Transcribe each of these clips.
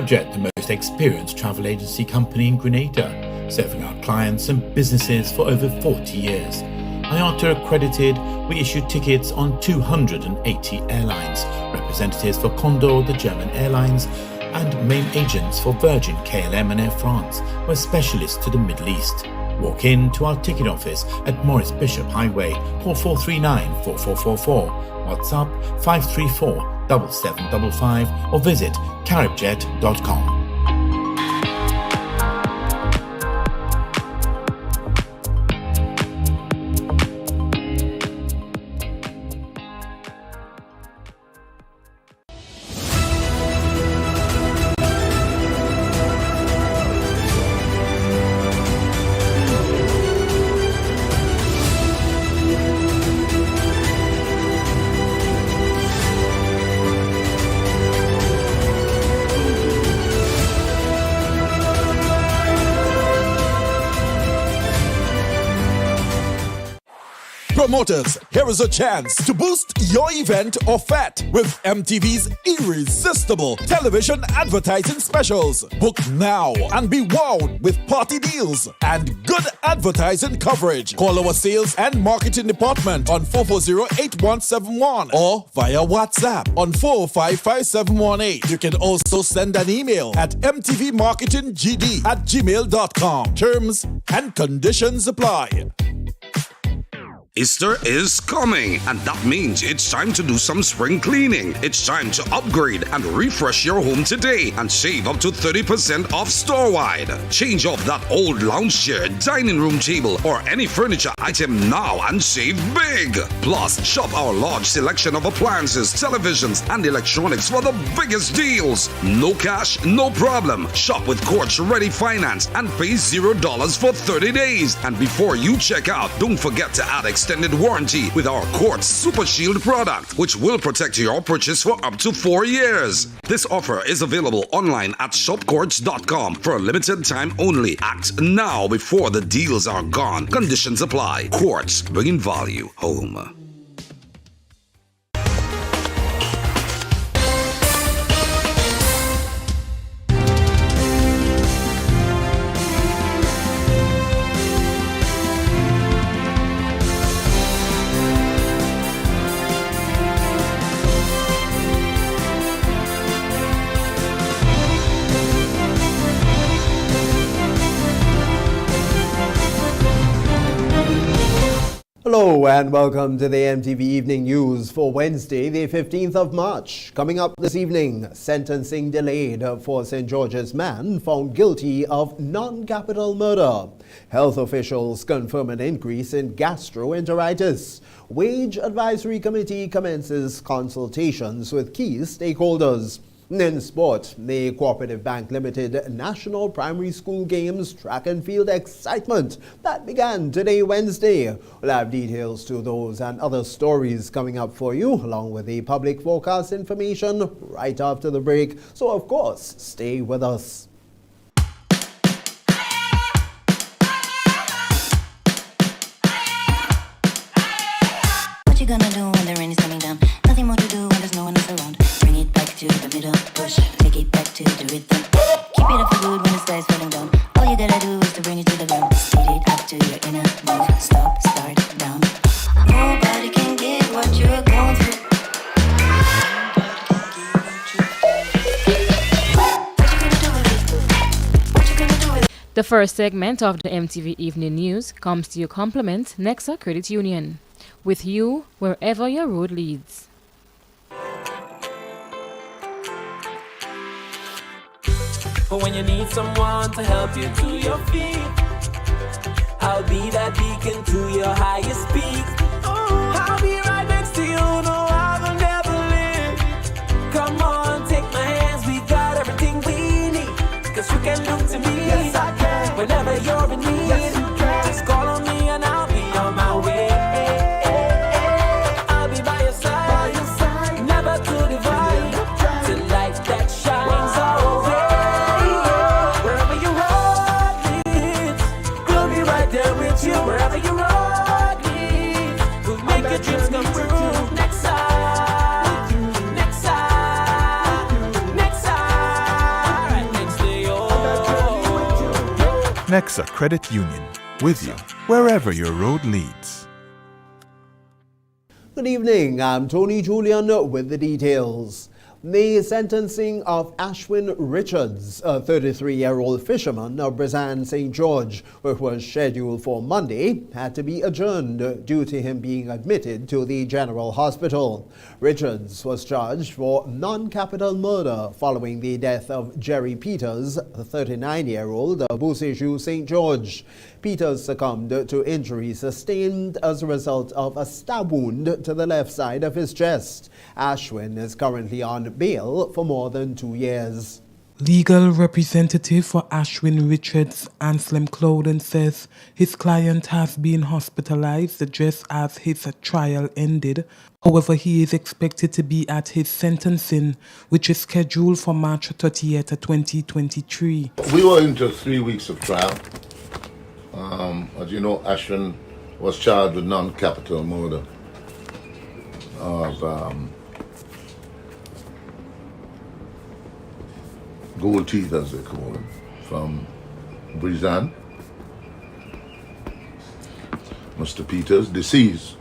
CaribJet, the most experienced travel agency company in Grenada, serving our clients and businesses for over 40 years. IATA accredited, we issue tickets on 280 airlines, representatives for Condor, the German airlines, and main agents for Virgin, KLM and Air France. We're specialists to the Middle East. Walk in to our ticket office at Maurice Bishop Highway, call 439-4444, WhatsApp 534-7755 or visit caribjet.com. Promoters, here is a chance to boost your event or fete with MTV's irresistible television advertising specials. Book now and be wowed with party deals and good advertising coverage. Call our sales and marketing department on 440-8171 or via WhatsApp on 455-718. You can also send an email at mtvmarketinggd@gmail.com. Terms and conditions apply. Easter is coming, and that means it's time to do some spring cleaning. It's time to upgrade and refresh your home today and save up to 30% off store-wide. Change off that old lounge chair, dining room table, or any furniture item now and save big. Plus, shop our large selection of appliances, televisions, and electronics for the biggest deals. No cash, no problem. Shop with Quartz Ready Finance and pay $0 for 30 days. And before you check out, don't forget to add extended warranty with our Quartz Super Shield product, which will protect your purchase for up to 4 years. This offer is available online at shopquartz.com for a limited time only. Act now before the deals are gone. Conditions apply. Quartz, bringing value home. Hello and welcome to the MTV Evening News for Wednesday, the 15th of March. Coming up this evening, sentencing delayed for St. George's man found guilty of non-capital murder. Health officials confirm an increase in gastroenteritis. Wage Advisory Committee commences consultations with key stakeholders. In sport, the Cooperative Bank Limited National Primary School Games track and field excitement that began today, Wednesday. We'll have details to those and other stories coming up for you, along with the public forecast information right after the break. So, of course, stay with us. What you gonna do when the rain is coming down? Nothing more to do when there's no one else around. Bring it back to the middle, push, take it back to the rhythm. Keep it up for good when the sky's falling down. All you gotta do is to bring it to the ground. Speed it up to your inner move. Stop, start, down. Nobody can get what you're going through. The first segment of the MTV Evening News comes to you compliment Nexa Credit Union. With you wherever your road leads. But when you need someone to help you to your feet, I'll be that beacon to your highest peak. I'll be right next to you, no, I will never leave. Come on, take my hands, we got everything we need. Cause you can look to me, yes I can. Whenever you're in need, yes you can. Just call on me and I'll be on my way. I'll be by your side, never to divide, to light that shines our way. Wherever you road leads, we'll be right there with you. Wherever you road leads, we'll make your dreams come true. Next side, next side, next side. Nexa Credit Union, with you wherever your road leads. Good evening, I'm Tony Julian with the details. The sentencing of Ashwin Richards, a 33-year-old fisherman of Brazan St. George, which was scheduled for Monday, had to be adjourned due to him being admitted to the General Hospital. Richards was charged for non-capital murder following the death of Jerry Peters, a 39-year-old of Beausejour St. George. Peters succumbed to injuries sustained as a result of a stab wound to the left side of his chest. Ashwin is currently on bail for more than 2 years. Legal representative for Ashwin Richards, Anselm Clouden, says his client has been hospitalized just as his trial ended. However, he is expected to be at his sentencing, which is scheduled for March 30th, 2023. We were into 3 weeks of trial. As you know, Ashwin was charged with non-capital murder of gold teeth, as they call them, from Brazan. Mr. Peters, deceased.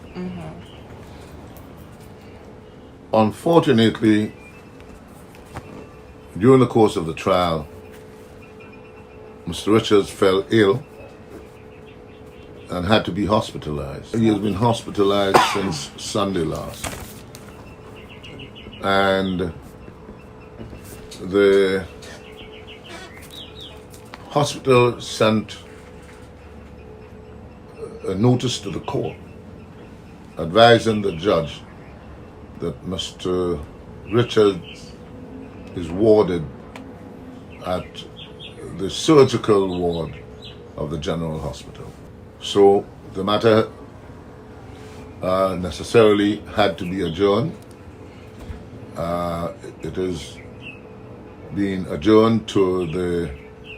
Unfortunately, during the course of the trial, Mr. Richards fell ill and had to be hospitalized. He has been hospitalized since Sunday last. And the hospital sent a notice to the court advising the judge that Mr. Richards is warded at the surgical ward of the General Hospital. So the matter necessarily had to be adjourned. It is being adjourned to the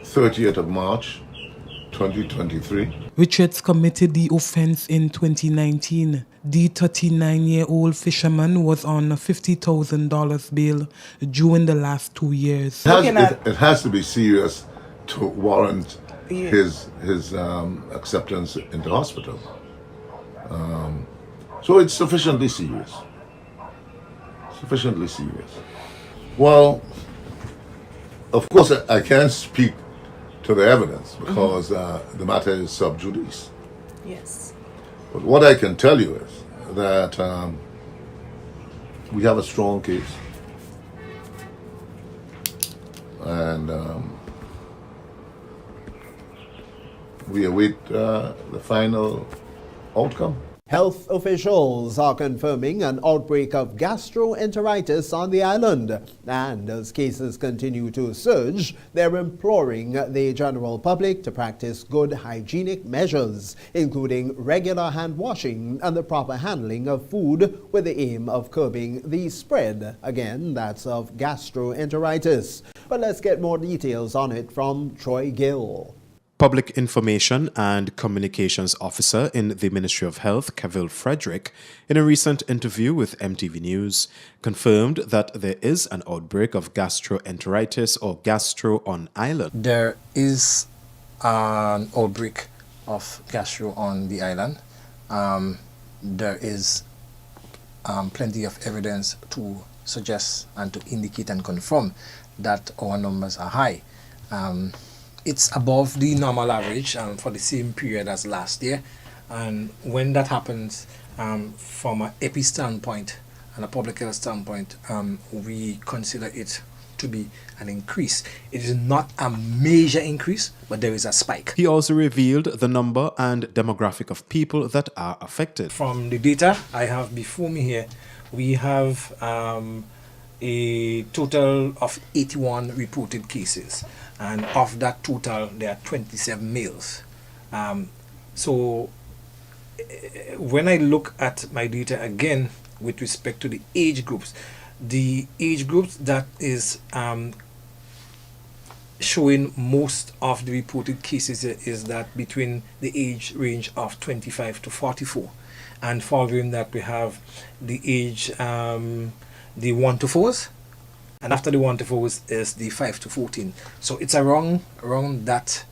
30th of March, 2023. Richards committed the offense in 2019. The 39-year-old fisherman was on a $50,000 bail during the last 2 years. It has to be serious to warrant his acceptance into hospital. So it's sufficiently serious. Sufficiently serious. Well, of course, I can't speak to the evidence because the matter is sub judice. Yes. But what I can tell you is that we have a strong case. And we await the final outcome. Health officials are confirming an outbreak of gastroenteritis on the island. And as cases continue to surge, they're imploring the general public to practice good hygienic measures, including regular hand washing and the proper handling of food with the aim of curbing the spread, again, that's of gastroenteritis. But let's get more details on it from Troy Gill. Public Information and Communications Officer in the Ministry of Health, Kevil Frederick, in a recent interview with MTV News, confirmed that there is an outbreak of gastroenteritis or gastro on island. There is an outbreak of gastro on the island. There is plenty of evidence to suggest and to indicate and confirm that our numbers are high. It's above the normal average for the same period as last year, and when that happens, from an epi standpoint and a public health standpoint, we consider it to be an increase. It is not a major increase, but there is a spike. He also revealed the number and demographic of people that are affected. From the data I have before me here, we have a total of 81 reported cases. And of that total, there are 27 males. So when I look at my data again with respect to the age groups that is showing most of the reported cases is that between the age range of 25 to 44. And following that, we have the age, the 1 to 4s. And after the 1 to 4s is the 5 to 14. So it's around that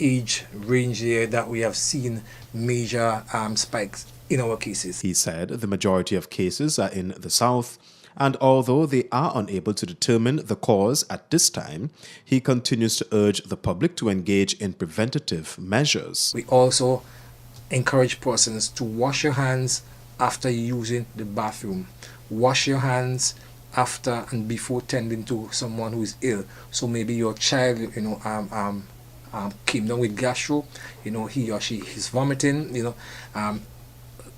age range there that we have seen major spikes in our cases. He said the majority of cases are in the south, and although they are unable to determine the cause at this time, he continues to urge the public to engage in preventative measures. We also encourage persons to wash your hands after using the bathroom. Wash your hands after and before tending to someone who is ill. So maybe your child, came down with gastro, he or she is vomiting,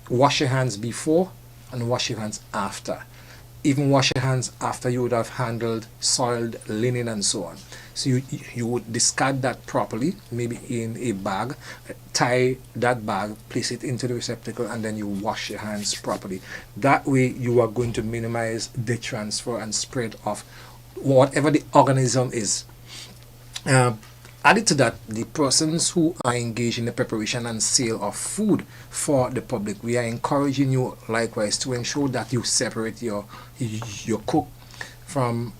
wash your hands before and wash your hands after. Even wash your hands after you would have handled soiled linen and so on. So you would discard that properly, maybe in a bag, tie that bag, place it into the receptacle, and then you wash your hands properly. That way you are going to minimize the transfer and spread of whatever the organism is. Added to that, the persons who are engaged in the preparation and sale of food for the public, we are encouraging you likewise to ensure that you separate your cooked from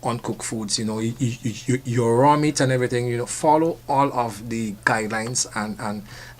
uncooked foods. Your raw meat and everything. Follow all of the guidelines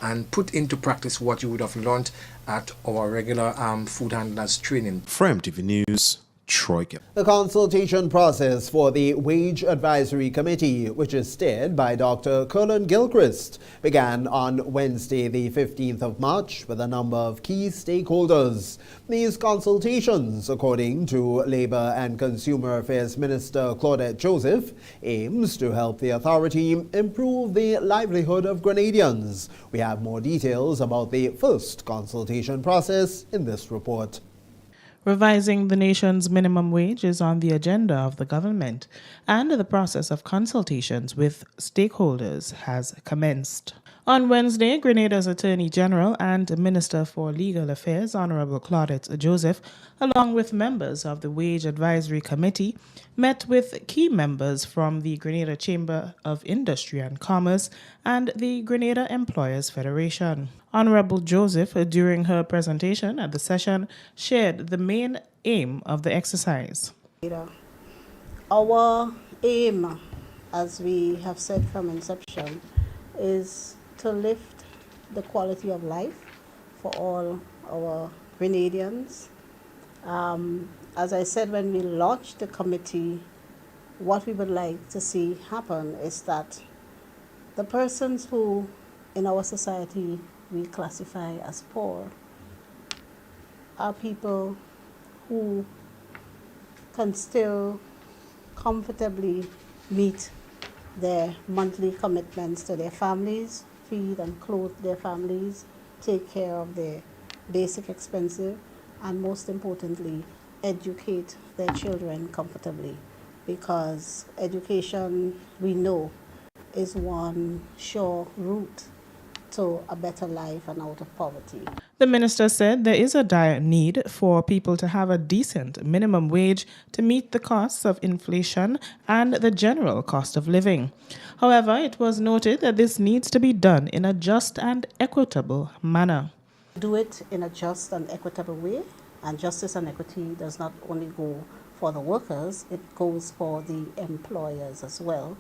and put into practice what you would have learned at our regular food handlers training. For MTV News, Troy Gibb. The consultation process for the Wage Advisory Committee, which is steered by Dr. Curlin Gilchrist, began on Wednesday, the 15th of March, with a number of key stakeholders. These consultations, according to Labour and Consumer Affairs Minister Claudette Joseph, aims to help the authority improve the livelihood of Grenadians. We have more details about the first consultation process in this report. Revising the nation's minimum wage is on the agenda of the government, and the process of consultations with stakeholders has commenced. On Wednesday, Grenada's Attorney General and Minister for Legal Affairs, Honorable Claudette Joseph, along with members of the Wage Advisory Committee, met with key members from the Grenada Chamber of Industry and Commerce and the Grenada Employers Federation. Honorable Joseph, during her presentation at the session, shared the main aim of the exercise. Our aim, as we have said from inception, is to lift the quality of life for all our Grenadians. As I said when we launched the committee, what we would like to see happen is that the persons who in our society we classify as poor are people who can still comfortably meet their monthly commitments to their families, feed and clothe their families, take care of their basic expenses, and most importantly, educate their children comfortably, because education, we know, is one sure route to a better life and out of poverty. The minister said there is a dire need for people to have a decent minimum wage to meet the costs of inflation and the general cost of living. However, it was noted that this needs to be done in a just and equitable manner. Do it in a just and equitable way, and justice and equity does not only go for the workers, it goes for the employers as well.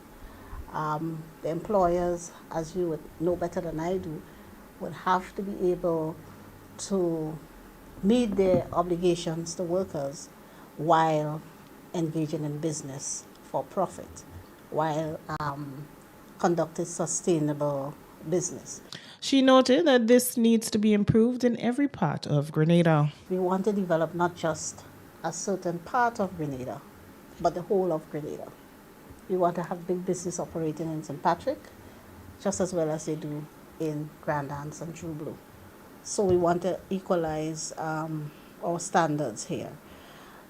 The employers, as you would know better than I do, would have to be able to meet their obligations to workers while engaging in business for profit, while conducting sustainable business. She noted that this needs to be improved in every part of Grenada. We want to develop not just a certain part of Grenada, but the whole of Grenada. We want to have big business operating in St. Patrick, just as well as they do in Grand Anse and True Blue. So we want to equalize our standards here.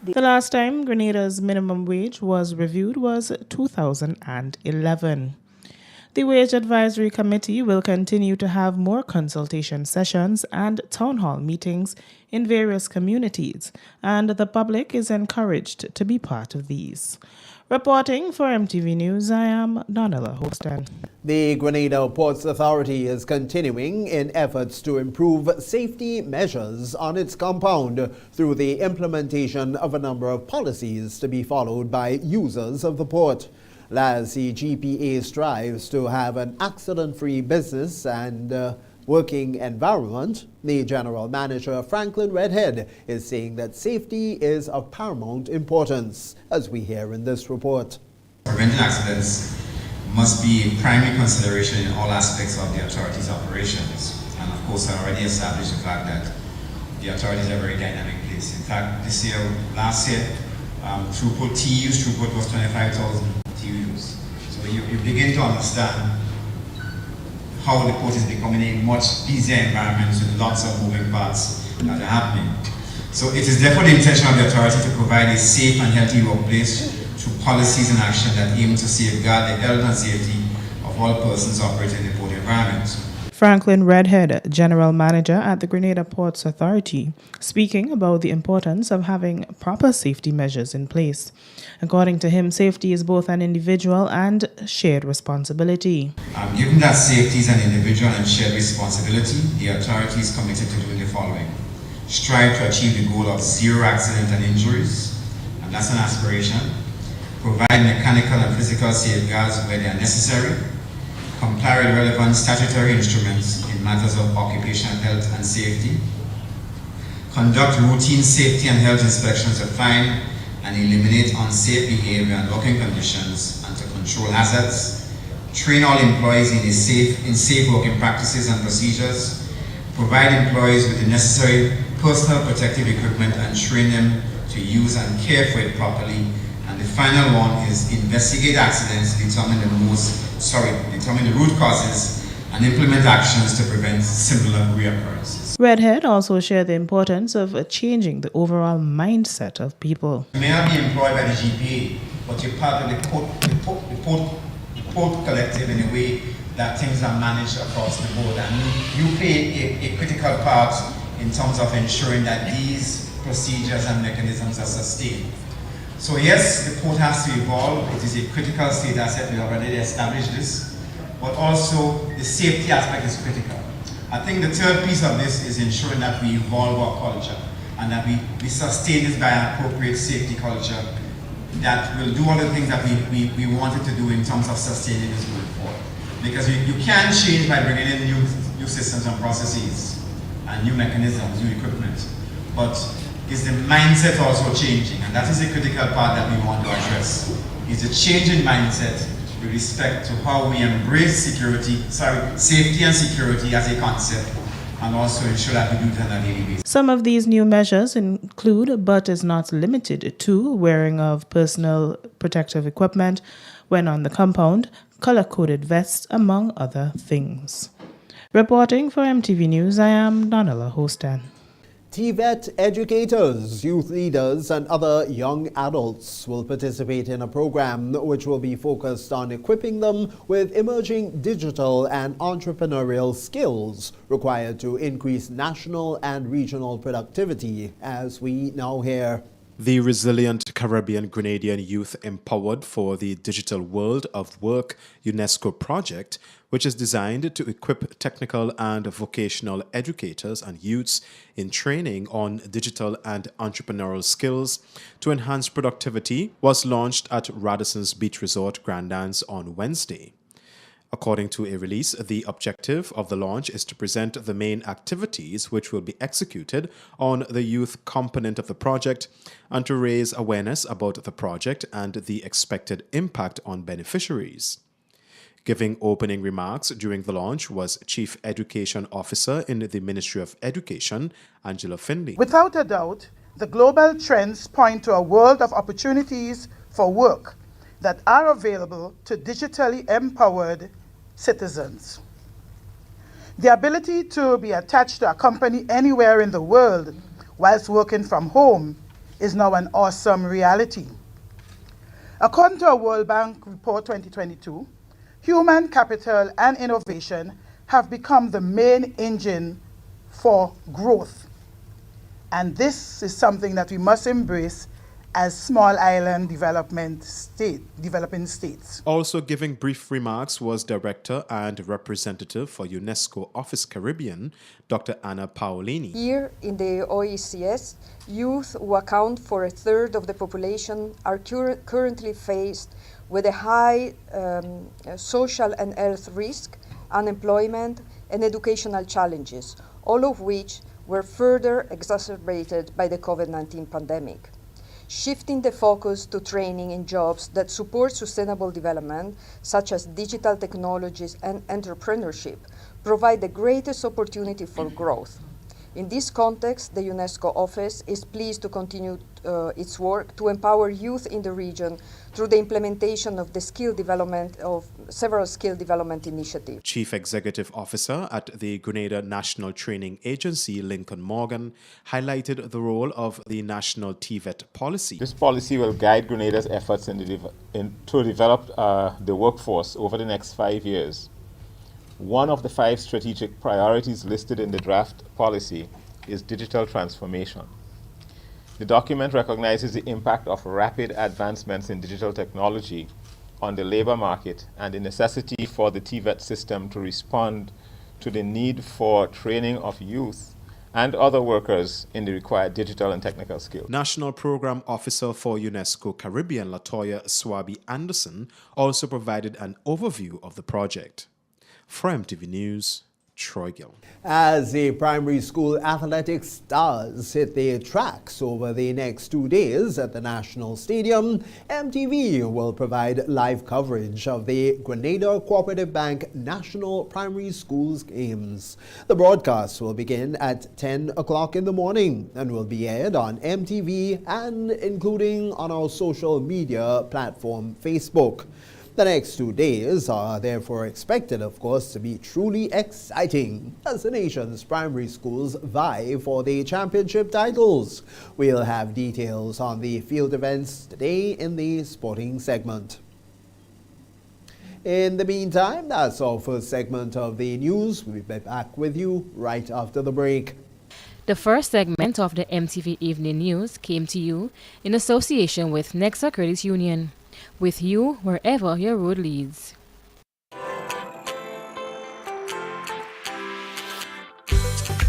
The last time Grenada's minimum wage was reviewed was 2011. The Wage Advisory Committee will continue to have more consultation sessions and town hall meetings in various communities, and the public is encouraged to be part of these. Reporting for MTV News, I am Donella Hoston. The Grenada Ports Authority is continuing in efforts to improve safety measures on its compound through the implementation of a number of policies to be followed by users of the port. As the GPA strives to have an accident-free business and working environment, the General Manager, Franklin Redhead, is saying that safety is of paramount importance, as we hear in this report. Preventing accidents must be a primary consideration in all aspects of the authority's operations. And of course, I already established the fact that the authorities are a very dynamic place. In fact, last year, TU's throughput was 25,000 TUs. So you begin to understand how the port is becoming a much busier environment with lots of moving parts that are happening. So it is therefore the intention of the authority to provide a safe and healthy workplace through policies and action that aim to safeguard the health and safety of all persons operating in the port environment. Franklin Redhead, General Manager at the Grenada Ports Authority, speaking about the importance of having proper safety measures in place. According to him, safety is both an individual and shared responsibility. Given that safety is an individual and shared responsibility, the authority is committed to doing the following. Strive to achieve the goal of zero accident and injuries, and that's an aspiration. Provide mechanical and physical safeguards where they are necessary. Comply with relevant statutory instruments in matters of occupational health and safety. Conduct routine safety and health inspections to find and eliminate unsafe behavior and working conditions and to control hazards. Train all employees in safe working practices and procedures. Provide employees with the necessary personal protective equipment and train them to use and care for it properly. And the final one is investigate accidents, determine the root causes and implement actions to prevent similar reoccurrences. Redhead also shared the importance of changing the overall mindset of people. You may not be employed by the GPA, but you're part of the port collective in a way that things are managed across the board, and you play a critical part in terms of ensuring that these procedures and mechanisms are sustained. So yes, the port has to evolve. It is a critical state asset. We already established this. But also, the safety aspect is critical. I think the third piece of this is ensuring that we evolve our culture and that we sustain this by an appropriate safety culture that will do all the things that we wanted to do in terms of sustaining this going forward. Because you can change by bringing in new systems and processes and new mechanisms, new equipment. But is the mindset also changing? And that is a critical part that we want to address. Is a change in mindset with respect to how we embrace safety and security as a concept, and also ensure that we do it on a daily basis. Some of these new measures include, but is not limited to, wearing of personal protective equipment when on the compound, color-coded vests, among other things. Reporting for MTV News, I am Donella Hostan. TVET educators, youth leaders and other young adults will participate in a program which will be focused on equipping them with emerging digital and entrepreneurial skills required to increase national and regional productivity, as we now hear. The Resilient Caribbean Grenadian Youth Empowered for the Digital World of Work UNESCO project, which is designed to equip technical and vocational educators and youths in training on digital and entrepreneurial skills to enhance productivity, was launched at Radisson's Beach Resort Grand Anse on Wednesday. According to a release, the objective of the launch is to present the main activities which will be executed on the youth component of the project and to raise awareness about the project and the expected impact on beneficiaries. Giving opening remarks during the launch was Chief Education Officer in the Ministry of Education, Angela Finley. Without a doubt, the global trends point to a world of opportunities for work that are available to digitally empowered citizens. The ability to be attached to a company anywhere in the world whilst working from home is now an awesome reality. According to a World Bank report 2022, human capital and innovation have become the main engine for growth. And this is something that we must embrace as small island developing states. Also giving brief remarks was Director and Representative for UNESCO Office Caribbean, Dr. Anna Paolini. Here in the OECS, youth who account for a third of the population are currently faced with a high social and health risk, unemployment, and educational challenges, all of which were further exacerbated by the COVID-19 pandemic. Shifting the focus to training in jobs that support sustainable development, such as digital technologies and entrepreneurship, provide the greatest opportunity for growth. In this context, the UNESCO office is pleased to continue its work to empower youth in the region through the implementation of the several skill development initiatives. Chief Executive Officer at the Grenada National Training Agency, Lincoln Morgan, highlighted the role of the national TVET policy. This policy will guide Grenada's efforts to develop the workforce over the next 5 years. One of the 5 strategic priorities listed in the draft policy is digital transformation. The document recognizes the impact of rapid advancements in digital technology on the labor market and the necessity for the TVET system to respond to the need for training of youth and other workers in the required digital and technical skills. National Program Officer for UNESCO Caribbean, Latoya Swaby Anderson, also provided an overview of the project. For MTV News, Troy Gill. As the primary school athletics stars hit their tracks over the next 2 days at the National Stadium, MTV will provide live coverage of the Grenada Cooperative Bank National Primary Schools Games. The broadcast will begin at 10 o'clock in the morning and will be aired on MTV and including on our social media platform, Facebook. The next 2 days are therefore expected, of course, to be truly exciting as the nation's primary schools vie for the championship titles. We'll have details on the field events today in the sporting segment. In the meantime, that's our first segment of the news. We'll be back with you right after the break. The first segment of the MTV Evening News came to you in association with Nexa Credit Union. With you wherever your road leads.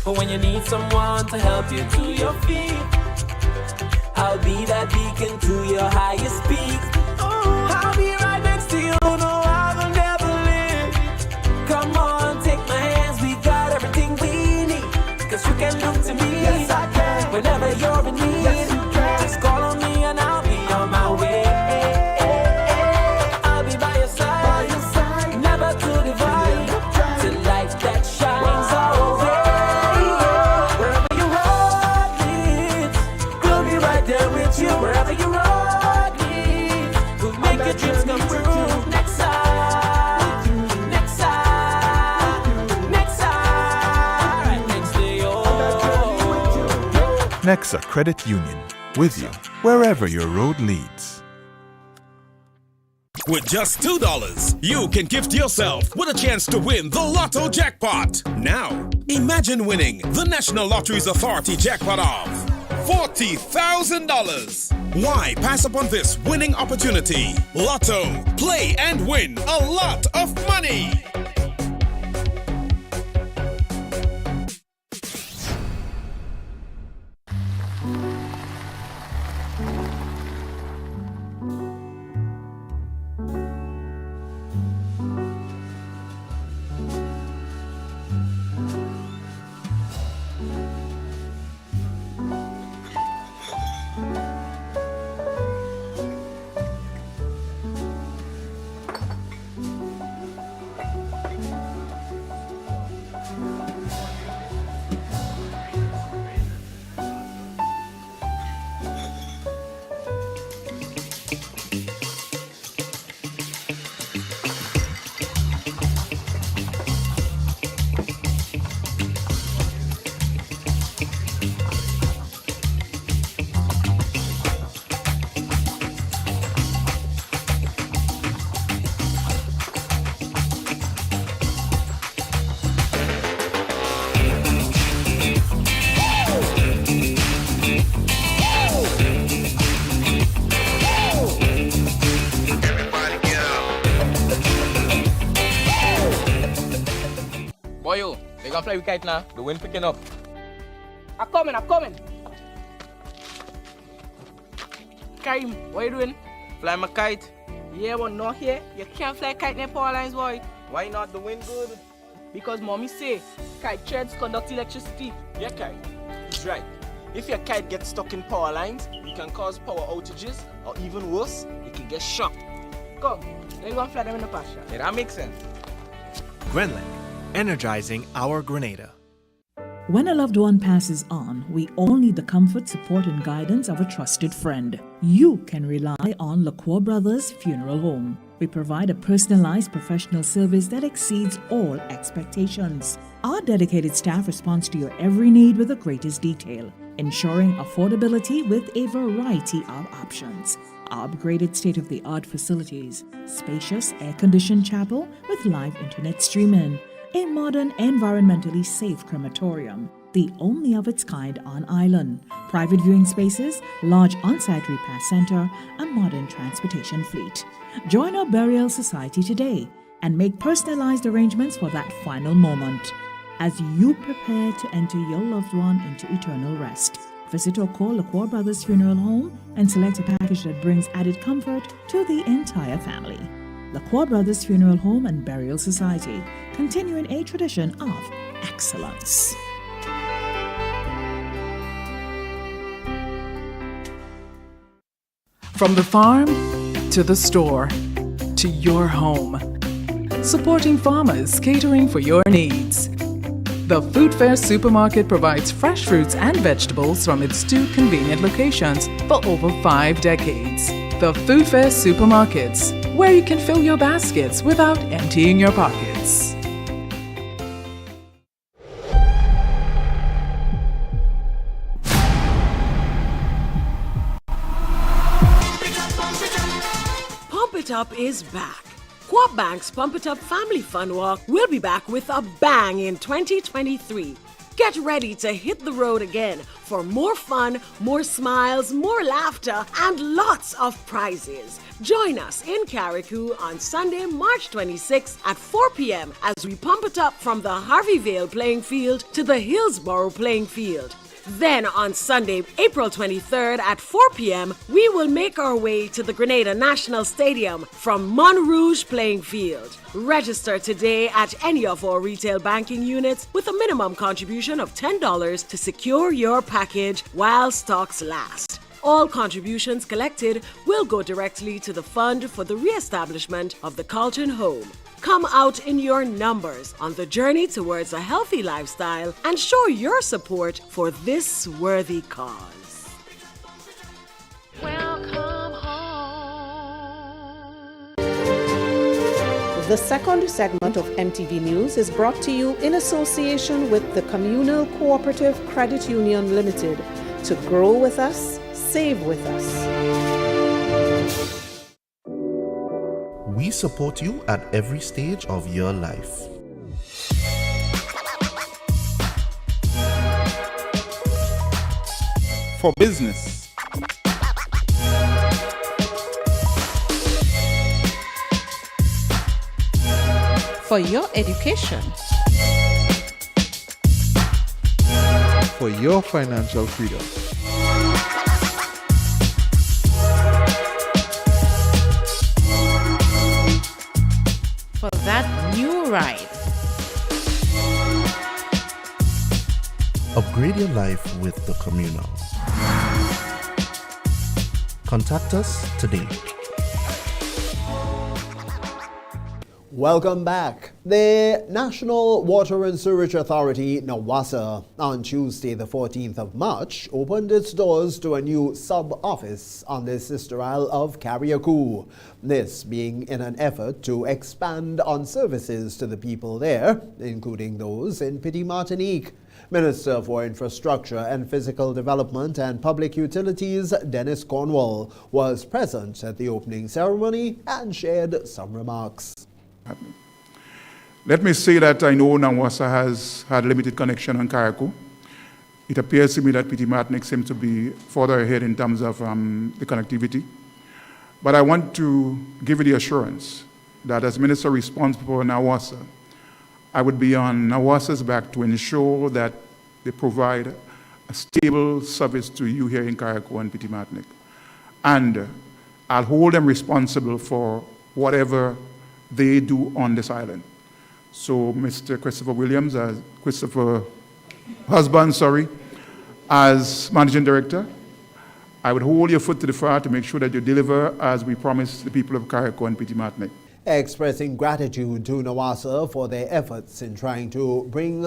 But when you need someone to help you to your feet, I'll be that beacon to your highest peak. I'll be right next to you, no, I will never leave. Come on, take my hands, we got everything we need. 'Cause you can look to me, yes I can. Whenever you're in need, yes you can. Just call on me and I'll be on my way. Nexa Credit Union, with you wherever your road leads. With just $2, you can gift yourself with a chance to win the Lotto jackpot. Now, imagine winning the National Lotteries Authority jackpot of $40,000. Why pass up on this winning opportunity? Lotto, play and win a lot of money. Fly with kite now. The wind picking up. I'm coming. Karim, what are you doing? Fly my kite. Yeah, but not here. You can't fly kite near power lines, boy. Why not? The wind good. Because mommy say kite threads conduct electricity. Yeah, kite. It's right. If your kite gets stuck in power lines, you can cause power outages, or even worse, you can get shocked. Come, let's go and fly them in the pasture. Yeah, that makes sense. Grenlec, energizing our Grenada. When a loved one passes on, we all need the comfort, support, and guidance of a trusted friend. You can rely on LaCour Brothers Funeral Home. We provide a personalized professional service that exceeds all expectations. Our dedicated staff responds to your every need with the greatest detail, ensuring affordability with a variety of options. Our upgraded state-of-the-art facilities, spacious air-conditioned chapel with live internet streaming, a modern, environmentally safe crematorium, the only of its kind on island, private viewing spaces, large on-site repast center, a modern transportation fleet. Join our burial society today and make personalized arrangements for that final moment. As you prepare to enter your loved one into eternal rest, visit or call LaCour Brothers Funeral Home and select a package that brings added comfort to the entire family. LaCour Brothers Funeral Home and Burial Society, continuing a tradition of excellence. From the farm to the store to your home, supporting farmers catering for your needs. The Food Fair Supermarket provides fresh fruits and vegetables from its 2 convenient locations for over 5 decades. The Food Fair Supermarkets, where you can fill your baskets without emptying your pockets. Pump It Up is back. Co-op Bank's Pump It Up Family Fun Walk will be back with a bang in 2023. Get ready to hit the road again for more fun, more smiles, more laughter, and lots of prizes. Join us in Carriacou on Sunday, March 26th at 4 p.m. as we pump it up from the Harveyvale playing field to the Hillsborough playing field. Then on Sunday, April 23rd at 4 p.m., we will make our way to the Grenada National Stadium from Montrouge playing field. Register today at any of our retail banking units with a minimum contribution of $10 to secure your package while stocks last. All contributions collected will go directly to the fund for the re-establishment of the Carlton Home. Come out in your numbers on the journey towards a healthy lifestyle and show your support for this worthy cause. Welcome home. The second segment of MTV News is brought to you in association with the Communal Cooperative Credit Union Limited. To grow with us, save with us. We support you at every stage of your life. For business, for your education, for your financial freedom. for that new ride. Upgrade your life with the Communal. Contact us today. Welcome back. The National Water and Sewerage Authority, NWASA, on Tuesday the 14th of March, opened its doors to a new sub-office on the sister isle of Carriacou. This being in an effort to expand on services to the people there, including those in Petit Martinique. Minister for Infrastructure and Physical Development and Public Utilities, Dennis Cornwall, was present at the opening ceremony and shared some remarks. Let me say that I know NWASA has had limited connection on Carriacou. It appears to me that Petit Martinique seems to be further ahead in terms of the connectivity. But I want to give you the assurance that as Minister responsible for NWASA, I would be on NWASA's back to ensure that they provide a stable service to you here in Carriacou and Petit Martinique. And I'll hold them responsible for whatever they do on this island. So Mr. Christopher Williams, Christopher Husband, as Managing Director, I would hold your foot to the fire to make sure that you deliver as we promised the people of Carriacou and Petite Martinique. Expressing gratitude to NAWASA for their efforts in trying to bring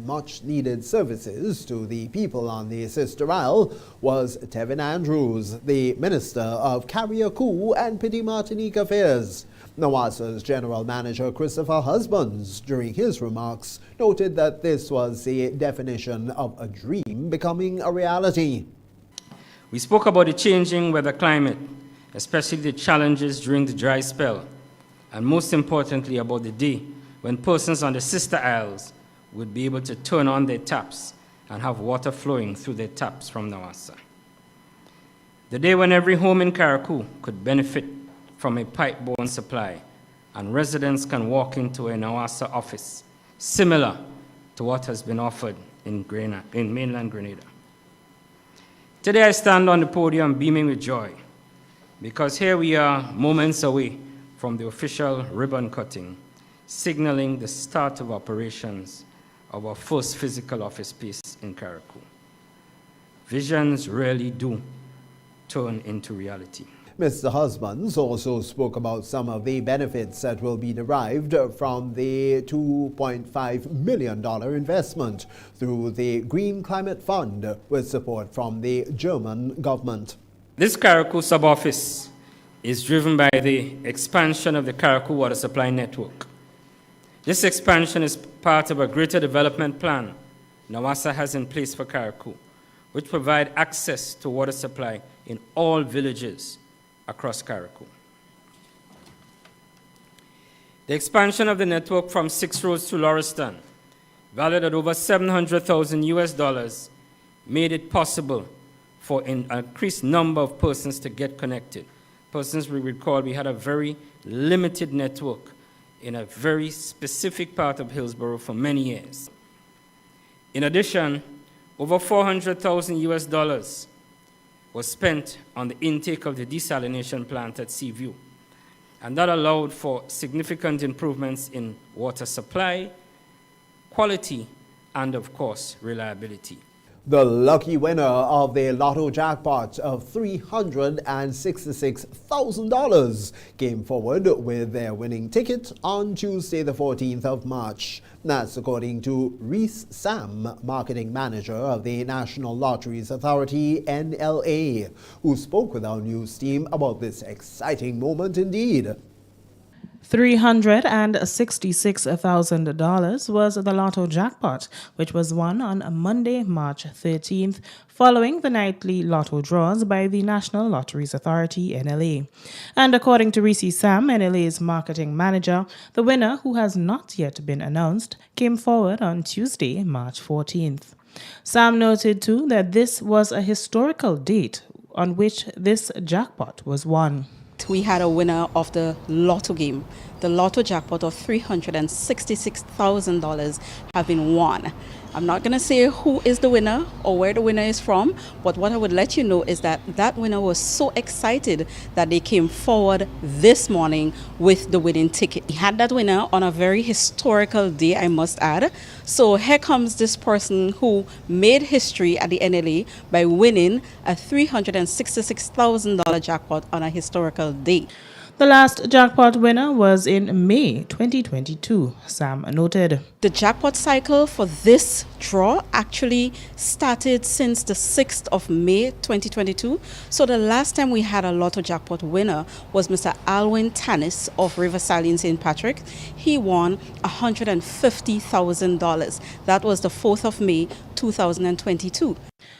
much-needed services to the people on the Sister Isle was Tevin Andrews, the Minister of Carriacou and Petite Martinique Affairs. NAWASA's General Manager Christopher Husbands, during his remarks, noted that this was the definition of a dream becoming a reality. We spoke about the changing weather climate, especially the challenges during the dry spell, and most importantly about the day when persons on the Sister Isles would be able to turn on their taps and have water flowing through their taps from NAWASA. The day when every home in Carriacou could benefit from a pipe-borne supply and residents can walk into a NAWASA office similar to what has been offered in mainland Grenada. Today I stand on the podium beaming with joy because here we are moments away from the official ribbon cutting, signaling the start of operations of our first physical office space in Carriacou. Visions really do turn into reality. Mr. Husbands also spoke about some of the benefits that will be derived from the $2.5 million investment through the Green Climate Fund with support from the German government. This Carriacou sub-office is driven by the expansion of the Carriacou water supply network. This expansion is part of a greater development plan NAWASA has in place for Carriacou, which provide access to water supply in all villages across Carriacou. The expansion of the network from 6 roads to Lauriston, valued at over $700,000, made it possible for an increased number of persons to get connected. Persons we recall we had a very limited network in a very specific part of Hillsborough for many years. In addition, over $400,000 was spent on the intake of the desalination plant at Seaview, and that allowed for significant improvements in water supply, quality, and of course, reliability. The lucky winner of the Lotto jackpot of $366,000 came forward with their winning ticket on Tuesday, the 14th of March. That's according to Reese Sam, marketing manager of the National Lotteries Authority, NLA, who spoke with our news team about this exciting moment indeed. $366,000 was the Lotto jackpot, which was won on Monday, March 13th, following the nightly Lotto draws by the National Lotteries Authority, NLA. And according to Reese Sam, NLA's marketing manager, the winner, who has not yet been announced, came forward on Tuesday, March 14th. Sam noted, too, that this was a historical date on which this jackpot was won. We had a winner of the Lotto game. The Lotto jackpot of $366,000 have been won. I'm not going to say who is the winner or where the winner is from, but what I would let you know is that that winner was so excited that they came forward this morning with the winning ticket. We had that winner on a very historical day, I must add. So here comes this person who made history at the NLA by winning a $366,000 jackpot on a historical day. The last jackpot winner was in May 2022, Sam noted. The jackpot cycle for this draw actually started since the 6th of May 2022. So the last time we had a Lotto jackpot winner was Mr. Alwyn Tannis of Riverside in St. Patrick. He won $150,000. That was the 4th of May 2022.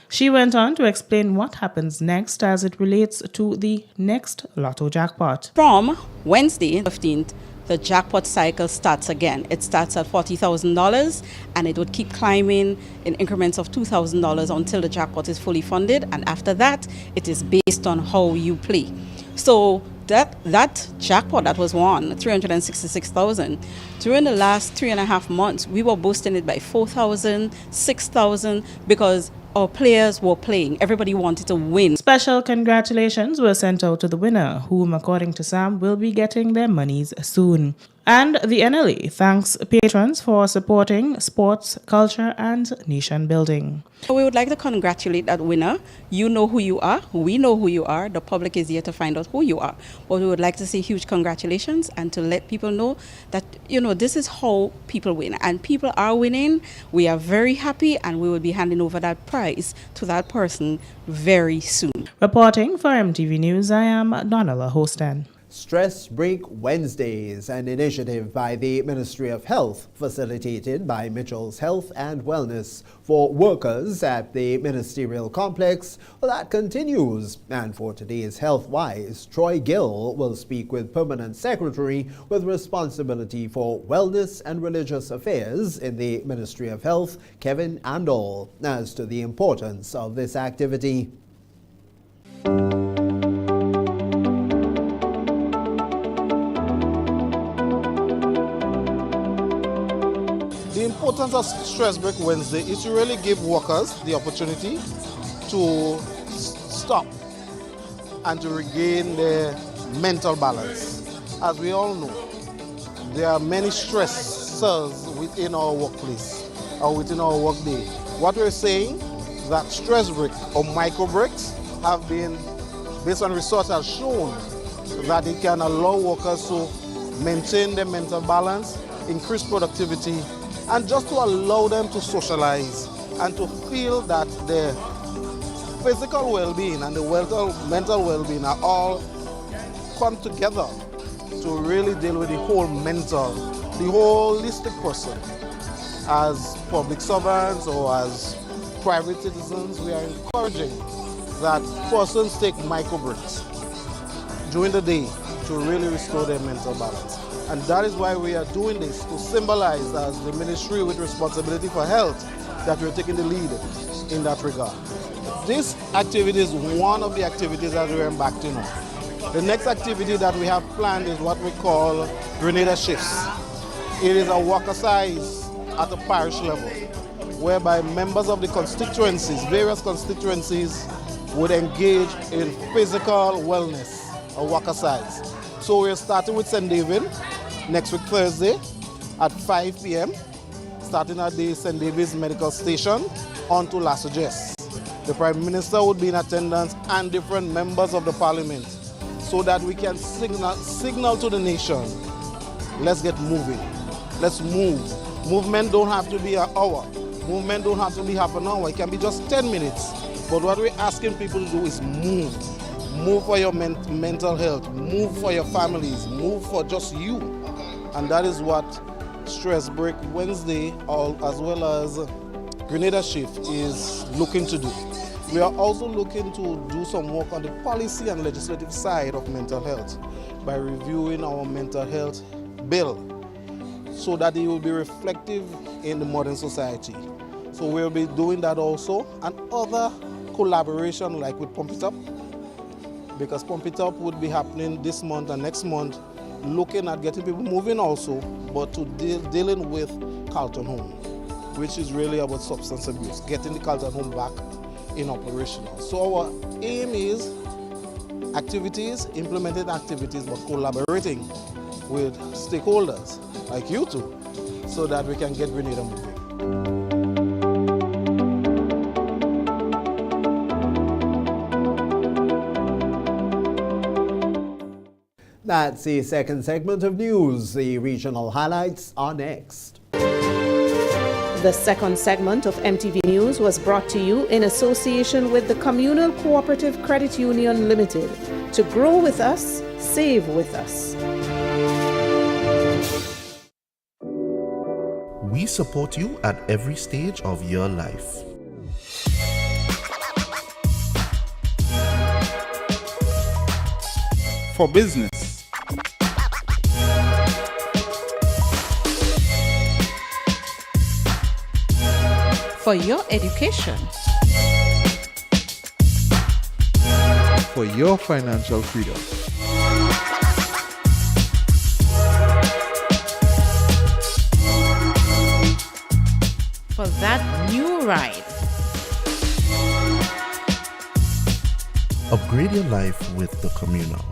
She went on to explain what happens next as it relates to the next Lotto jackpot. From Wednesday, 15th, the jackpot cycle starts again. It starts at $40,000 and it would keep climbing in increments of $2,000 until the jackpot is fully funded. And after that, it is based on how you play. So that jackpot that was won, $366,000, during the last 3.5 months, we were boosting it by $4,000, $6,000, because our players were playing. Everybody wanted to win. Special congratulations were sent out to the winner, whom, according to Sam, will be getting their monies soon. And the NLA thanks patrons for supporting sports, culture, and nation building. We would like to congratulate that winner. You know who you are. We know who you are. The public is here to find out who you are. But we would like to say huge congratulations and to let people know that, this is how people win. And people are winning. We are very happy, and we will be handing over that prize to that person very soon. Reporting for MTV News, I am Donella Hostan. Stress Break Wednesdays, an initiative by the Ministry of Health, facilitated by Mitchell's Health and Wellness for workers at the ministerial complex, that continues. And for today's Health Wise, Troy Gill will speak with Permanent Secretary with responsibility for wellness and religious affairs in the Ministry of Health, Kevin Andall, as to the importance of this activity. The importance of Stress Break Wednesday is to really give workers the opportunity to stop and to regain their mental balance. As we all know, there are many stressors within our workplace or within our workday. What we're saying that stress break or micro breaks have been, based on research, has shown that it can allow workers to maintain their mental balance, increase productivity, and just to allow them to socialize and to feel that their physical well-being and the mental well-being are all come together to really deal with the whole mental, the holistic person. As public servants or as private citizens, we are encouraging that persons take micro breaks during the day to really restore their mental balance. And that is why we are doing this, to symbolize as the ministry with responsibility for health that we're taking the lead in that regard. This activity is one of the activities that we're embarking on. The next activity that we have planned is what we call Grenada Shifts. It is a walk exercise at the parish level, whereby members of the constituencies, various constituencies, would engage in physical wellness, a walk exercise. So we're starting with St. David next week Thursday at 5 p.m. starting at the St. David's Medical Station on to La Sagesse. The Prime Minister would be in attendance and different members of the Parliament so that we can signal to the nation, let's get moving, let's move. Movement don't have to be an hour. Movement don't have to be half an hour. It can be just 10 minutes. But what we're asking people to do is move. Move for your mental health, move for your families, move for just you. And that is what Stress Break Wednesday, as well as Grenada Shift, is looking to do. We are also looking to do some work on the policy and legislative side of mental health by reviewing our mental health bill so that it will be reflective in the modern society. So we'll be doing that also, and other collaboration like with Pump It Up, because Pump It Up would be happening this month and next month, looking at getting people moving also, but to dealing with Carlton Home, which is really about substance abuse, getting the Carlton Home back in operational. So our aim is activities, implemented activities, but collaborating with stakeholders like you two, so that we can get Grenada moving. That's the second segment of news. The regional highlights are next. The second segment of MTV News was brought to you in association with the Communal Cooperative Credit Union Limited. To grow with us, save with us. We support you at every stage of your life. For business, For your education, for your financial freedom, for that new ride, Upgrade your life with the Communal.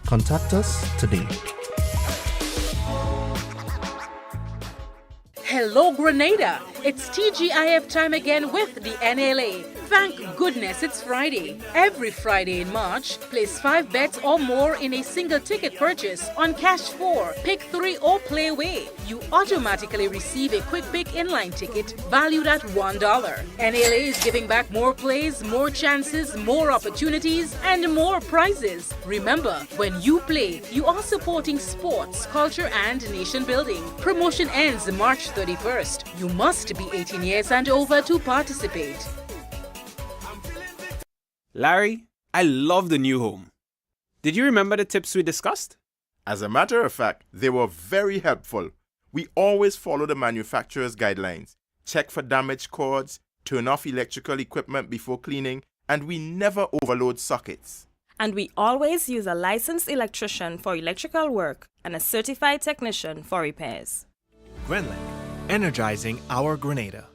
Contact us today. Hello, Grenada. It's TGIF time again with the NLA. Thank goodness it's Friday. Every Friday in March, place 5 bets or more in a single ticket purchase on Cash 4, Pick 3 or Play Away. You automatically receive a Quick Pick inline ticket valued at $1. NLA is giving back more plays, more chances, more opportunities, and more prizes. Remember, when you play, you are supporting sports, culture, and nation building. Promotion ends March 31st. You must be 18 years and over to participate. Larry, I love the new home. Did you remember the tips we discussed? As a matter of fact, they were very helpful. We always follow the manufacturer's guidelines, check for damaged cords, turn off electrical equipment before cleaning, and we never overload sockets. And we always use a licensed electrician for electrical work and a certified technician for repairs. Grenlec, energizing our Grenada.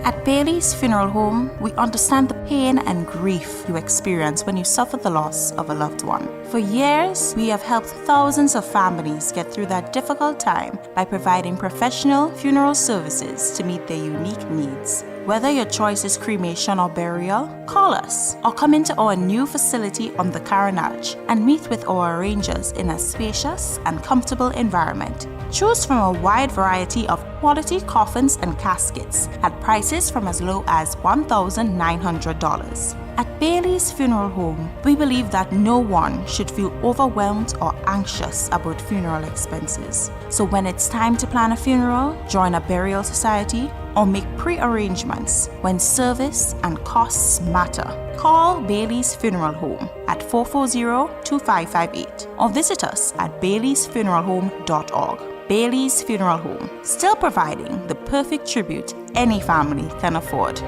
At Bailey's Funeral Home, we understand the pain and grief you experience when you suffer the loss of a loved one. For years, we have helped thousands of families get through that difficult time by providing professional funeral services to meet their unique needs. Whether your choice is cremation or burial, call us or come into our new facility on the Carenage and meet with our arrangers in a spacious and comfortable environment. Choose from a wide variety of quality coffins and caskets at prices from as low as $1,900. At Bailey's Funeral Home, we believe that no one should feel overwhelmed or anxious about funeral expenses. So when it's time to plan a funeral, join a burial society, or make pre-arrangements when service and costs matter, call Bailey's Funeral Home at 440-2558 or visit us at baileysfuneralhome.org. Bailey's Funeral Home, still providing the perfect tribute any family can afford.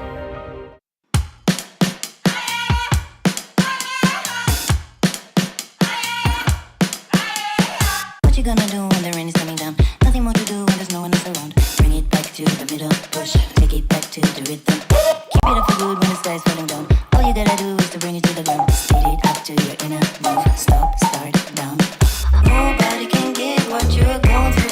What you gonna do when the rain is coming down? Nothing more to do when there's no one else around. Bring it back to the middle, push, take it back to the rhythm. Keep it up for good when the sky's falling down. All you gotta do is to bring it to the ground. Speed it up to your inner move. Stop, start, down. Nobody can get what you're going through.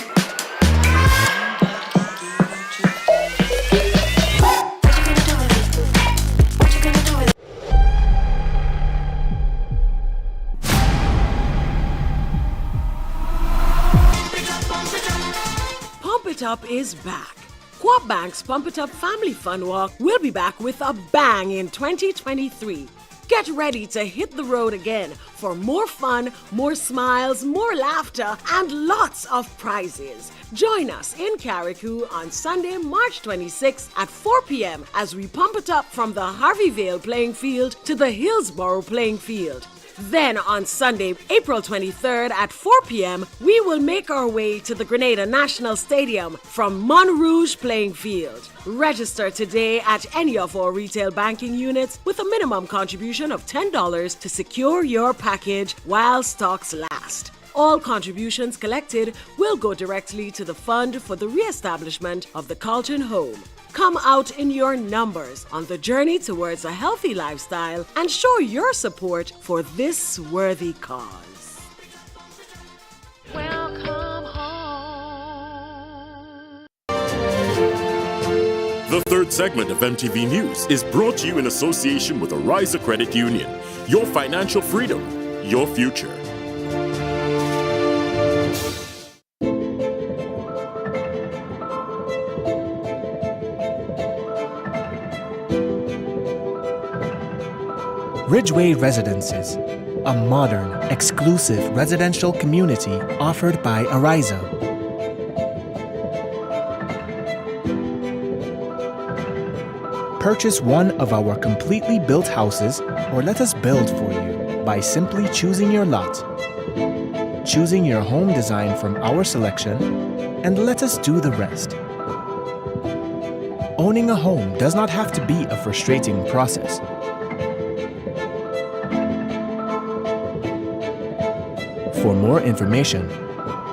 Pump It Up is back. Co-op Bank's Pump It Up Family Fun Walk will be back with a bang in 2023. Get ready to hit the road again for more fun, more smiles, more laughter, and lots of prizes. Join us in Carriacou on Sunday, March 26th at 4 p.m. as we pump it up from the Harveyvale playing field to the Hillsborough playing field. Then on Sunday, April 23rd at 4 p.m., we will make our way to the Grenada National Stadium from Montrouge playing field. Register today at any of our retail banking units with a minimum contribution of $10 to secure your package while stocks last. All contributions collected will go directly to the fund for the re-establishment of the Carlton Home. Come out in your numbers on the journey towards a healthy lifestyle and show your support for this worthy cause. Welcome home. The third segment of MTV News is brought to you in association with Ariza Credit Union. Your financial freedom, your future. Ridgeway Residences, a modern, exclusive residential community offered by Ariza. Purchase one of our completely built houses or let us build for you by simply choosing your lot, choosing your home design from our selection, and let us do the rest. Owning a home does not have to be a frustrating process. For more information,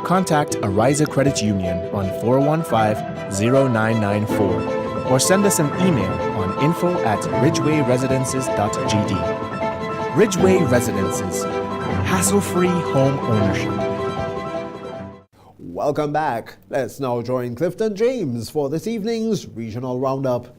contact Ariza Credit Union on 415-0994 or send us an email on info@ridgewayresidences.gd. Ridgeway Residences. Hassle-free home ownership. Welcome back. Let's now join Clifton James for this evening's Regional Roundup.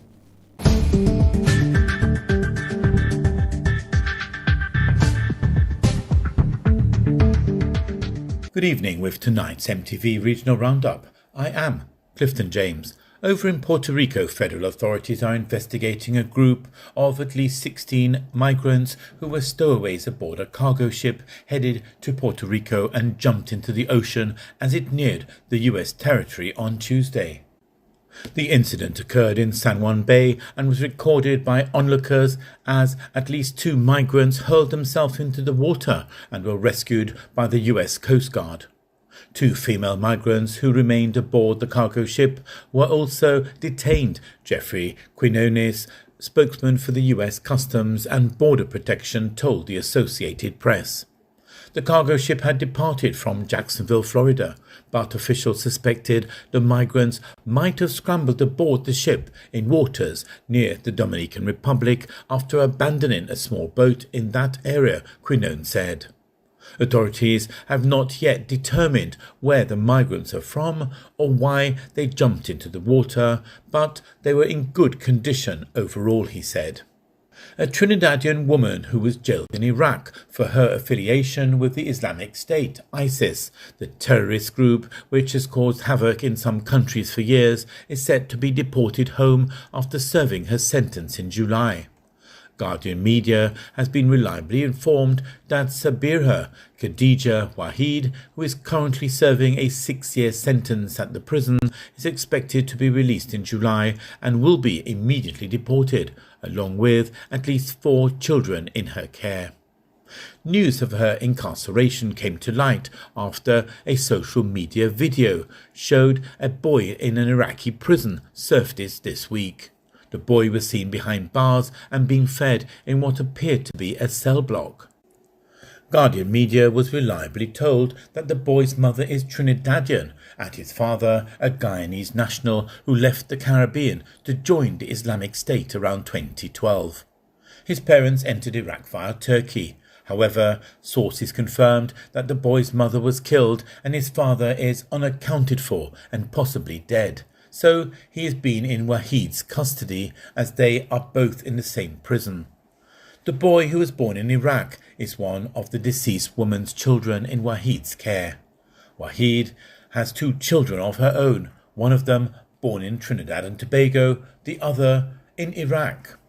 Good evening with tonight's MTV Regional Roundup. I am Clifton James. Over in Puerto Rico, federal authorities are investigating a group of at least 16 migrants who were stowaways aboard a cargo ship headed to Puerto Rico and jumped into the ocean as it neared the U.S. territory on Tuesday. The incident occurred in San Juan Bay and was recorded by onlookers as at least 2 migrants hurled themselves into the water and were rescued by the U.S. Coast Guard. 2 female migrants who remained aboard the cargo ship were also detained. Jeffrey Quinones, spokesman for the U.S. Customs and Border Protection, told the Associated Press. The cargo ship had departed from Jacksonville, Florida, but officials suspected the migrants might have scrambled aboard the ship in waters near the Dominican Republic after abandoning a small boat in that area, Quinones said. Authorities have not yet determined where the migrants are from or why they jumped into the water, but they were in good condition overall, he said. A Trinidadian woman who was jailed in Iraq for her affiliation with the Islamic State, ISIS, the terrorist group which has caused havoc in some countries for years, is set to be deported home after serving her sentence in July. Guardian Media has been reliably informed that Sabirha Khadija Wahid, who is currently serving a 6-year sentence at the prison, is expected to be released in July and will be immediately deported, along with at least 4 children in her care. News of her incarceration came to light after a social media video showed a boy in an Iraqi prison surfaced this week. The boy was seen behind bars and being fed in what appeared to be a cell block. Guardian Media was reliably told that the boy's mother is Trinidadian and his father a Guyanese national who left the Caribbean to join the Islamic State around 2012. His parents entered Iraq via Turkey. However, sources confirmed that the boy's mother was killed and his father is unaccounted for and possibly dead. So he has been in Wahid's custody as they are both in the same prison. The boy, who was born in Iraq, is one of the deceased woman's children in Wahid's care. Wahid has 2 children of her own, one of them born in Trinidad and Tobago, the other in Iraq.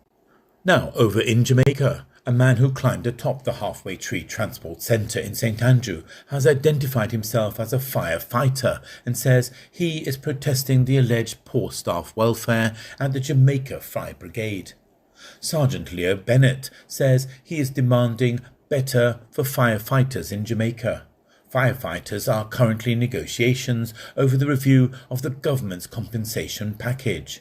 Now over in Jamaica. A man who climbed atop the Halfway Tree Transport Centre in St Andrew has identified himself as a firefighter and says he is protesting the alleged poor staff welfare at the Jamaica Fire Brigade. Sergeant Leo Bennett says he is demanding better for firefighters in Jamaica. Firefighters are currently in negotiations over the review of the government's compensation package.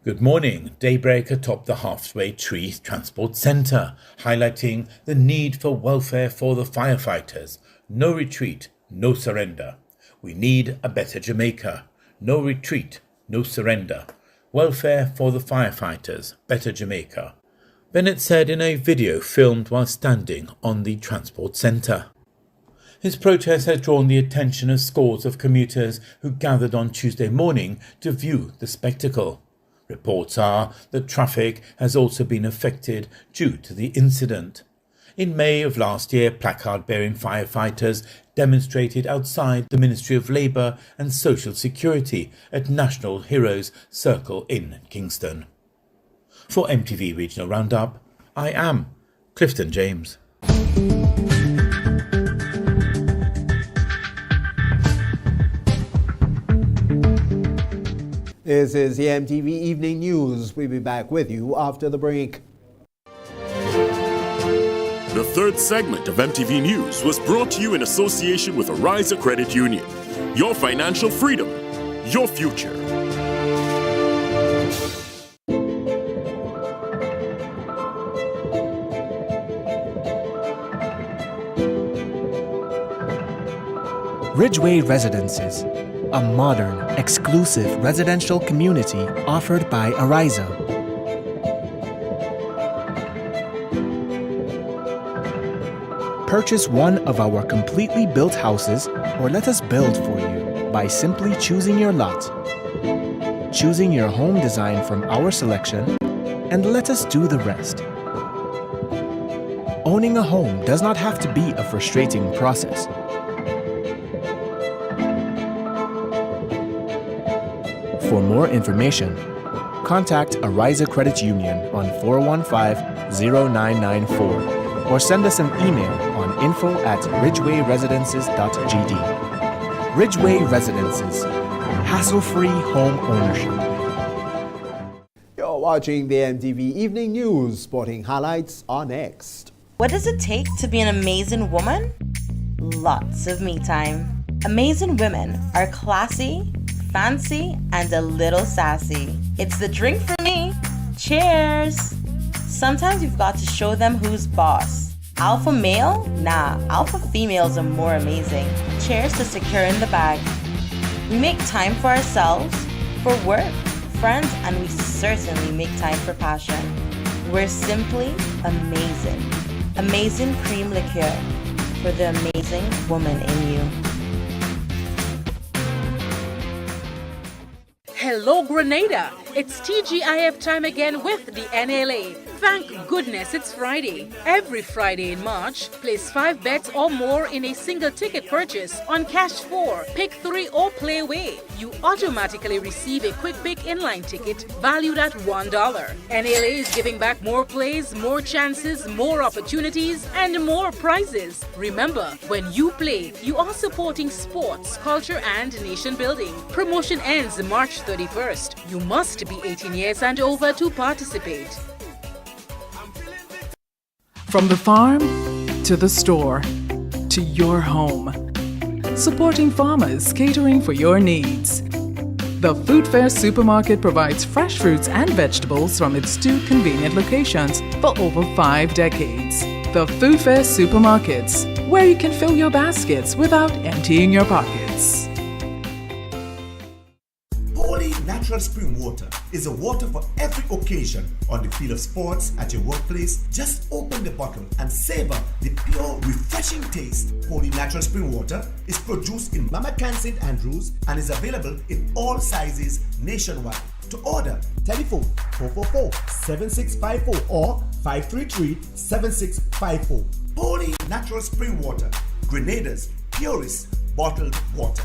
Good morning. Daybreak atop the Halfway Tree Transport Centre, highlighting the need for welfare for the firefighters. No retreat, no surrender. We need a better Jamaica. No retreat, no surrender. Welfare for the firefighters, better Jamaica. Bennett said in a video filmed while standing on the transport centre. His protest has drawn the attention of scores of commuters who gathered on Tuesday morning to view the spectacle. Reports are that traffic has also been affected due to the incident. In May of last year, placard-bearing firefighters demonstrated outside the Ministry of Labour and Social Security at National Heroes Circle in Kingston. For MTV Regional Roundup, I am Clifton James. This is the MTV Evening News. We'll be back with you after the break. The third segment of MTV News was brought to you in association with Ariza Credit Union. Your financial freedom, your future. Ridgeway Residences, a modern, exclusive residential community offered by Ariza. purchase one of our completely built houses or let us build for you by simply choosing your lot, choosing your home design from our selection, and let us do the rest. Owning a home does not have to be a frustrating process. For more information, contact Ariza Credit Union on 415-0994 or send us an email on info@ridgeway-residences.gd. Ridgeway Residences, hassle-free home ownership. You're watching the MTV Evening News. Sporting highlights are next. What does it take to be an amazing woman? Lots of me time. Amazing women are classy, fancy, and a little sassy. It's the drink for me. Cheers! Sometimes you've got to show them who's boss. Alpha male? Nah, alpha females are more amazing. Cheers to securing the bag. We make time for ourselves, for work, friends, and we certainly make time for passion. We're simply amazing. Amazing cream liqueur for the amazing woman in you. Hello, Grenada. It's TGIF time again with the NLA. Thank goodness it's Friday. Every Friday in March, place 5 bets or more in a single ticket purchase on Cash 4, Pick 3 or Play Away. You automatically receive a quick pick inline ticket valued at $1. NLA is giving back more plays, more chances, more opportunities, and more prizes. Remember, when you play, you are supporting sports, culture, and nation building. Promotion ends March 31st. You must be 18 years and over to participate. From the farm to the store to your home. Supporting farmers, catering for your needs. The Food Fair Supermarket provides fresh fruits and vegetables from its 2 convenient locations for over 5 decades. The Food Fair Supermarkets, where you can fill your baskets without emptying your pockets. Holy Natural Spring Water is a water for every occasion. On the field of sports, at your workplace, just open the bottle and savor the pure, refreshing taste. Holy Natural Spring Water is produced in Mama Can St. Andrews and is available in all sizes nationwide. To order, telephone 444-7654 or 533-7654. Holy Natural Spring Water, Grenada's purest bottled water.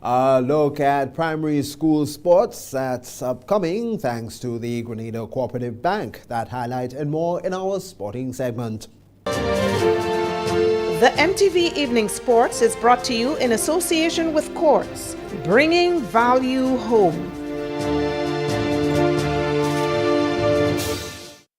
A look at primary school sports that's upcoming thanks to the Grenada Cooperative Bank. That highlight and more in our sporting segment. The MTV Evening Sports is brought to you in association with Courts, bringing value home.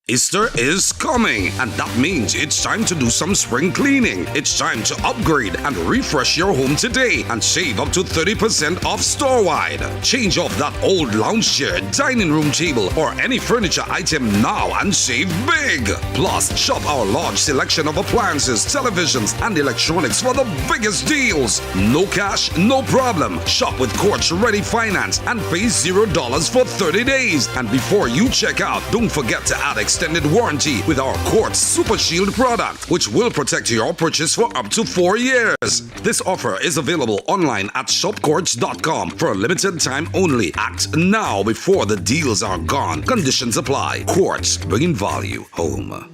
Easter is coming, and that means it's time to do some spring cleaning. It's time to upgrade and refresh your home today and save up to 30% off store-wide. Change off that old lounge chair, dining room table, or any furniture item now and save big. Plus, shop our large selection of appliances, televisions, and electronics for the biggest deals. No cash, no problem. Shop with Quartz Ready Finance and pay $0 for 30 days. And before you check out, don't forget to add extended warranty with our Quartz Super Shield product, which will protect your purchase for up to 4 years. This offer is available online at shopquartz.com for a limited time only. Act now before the deals are gone. Conditions apply. Quartz, bringing value home.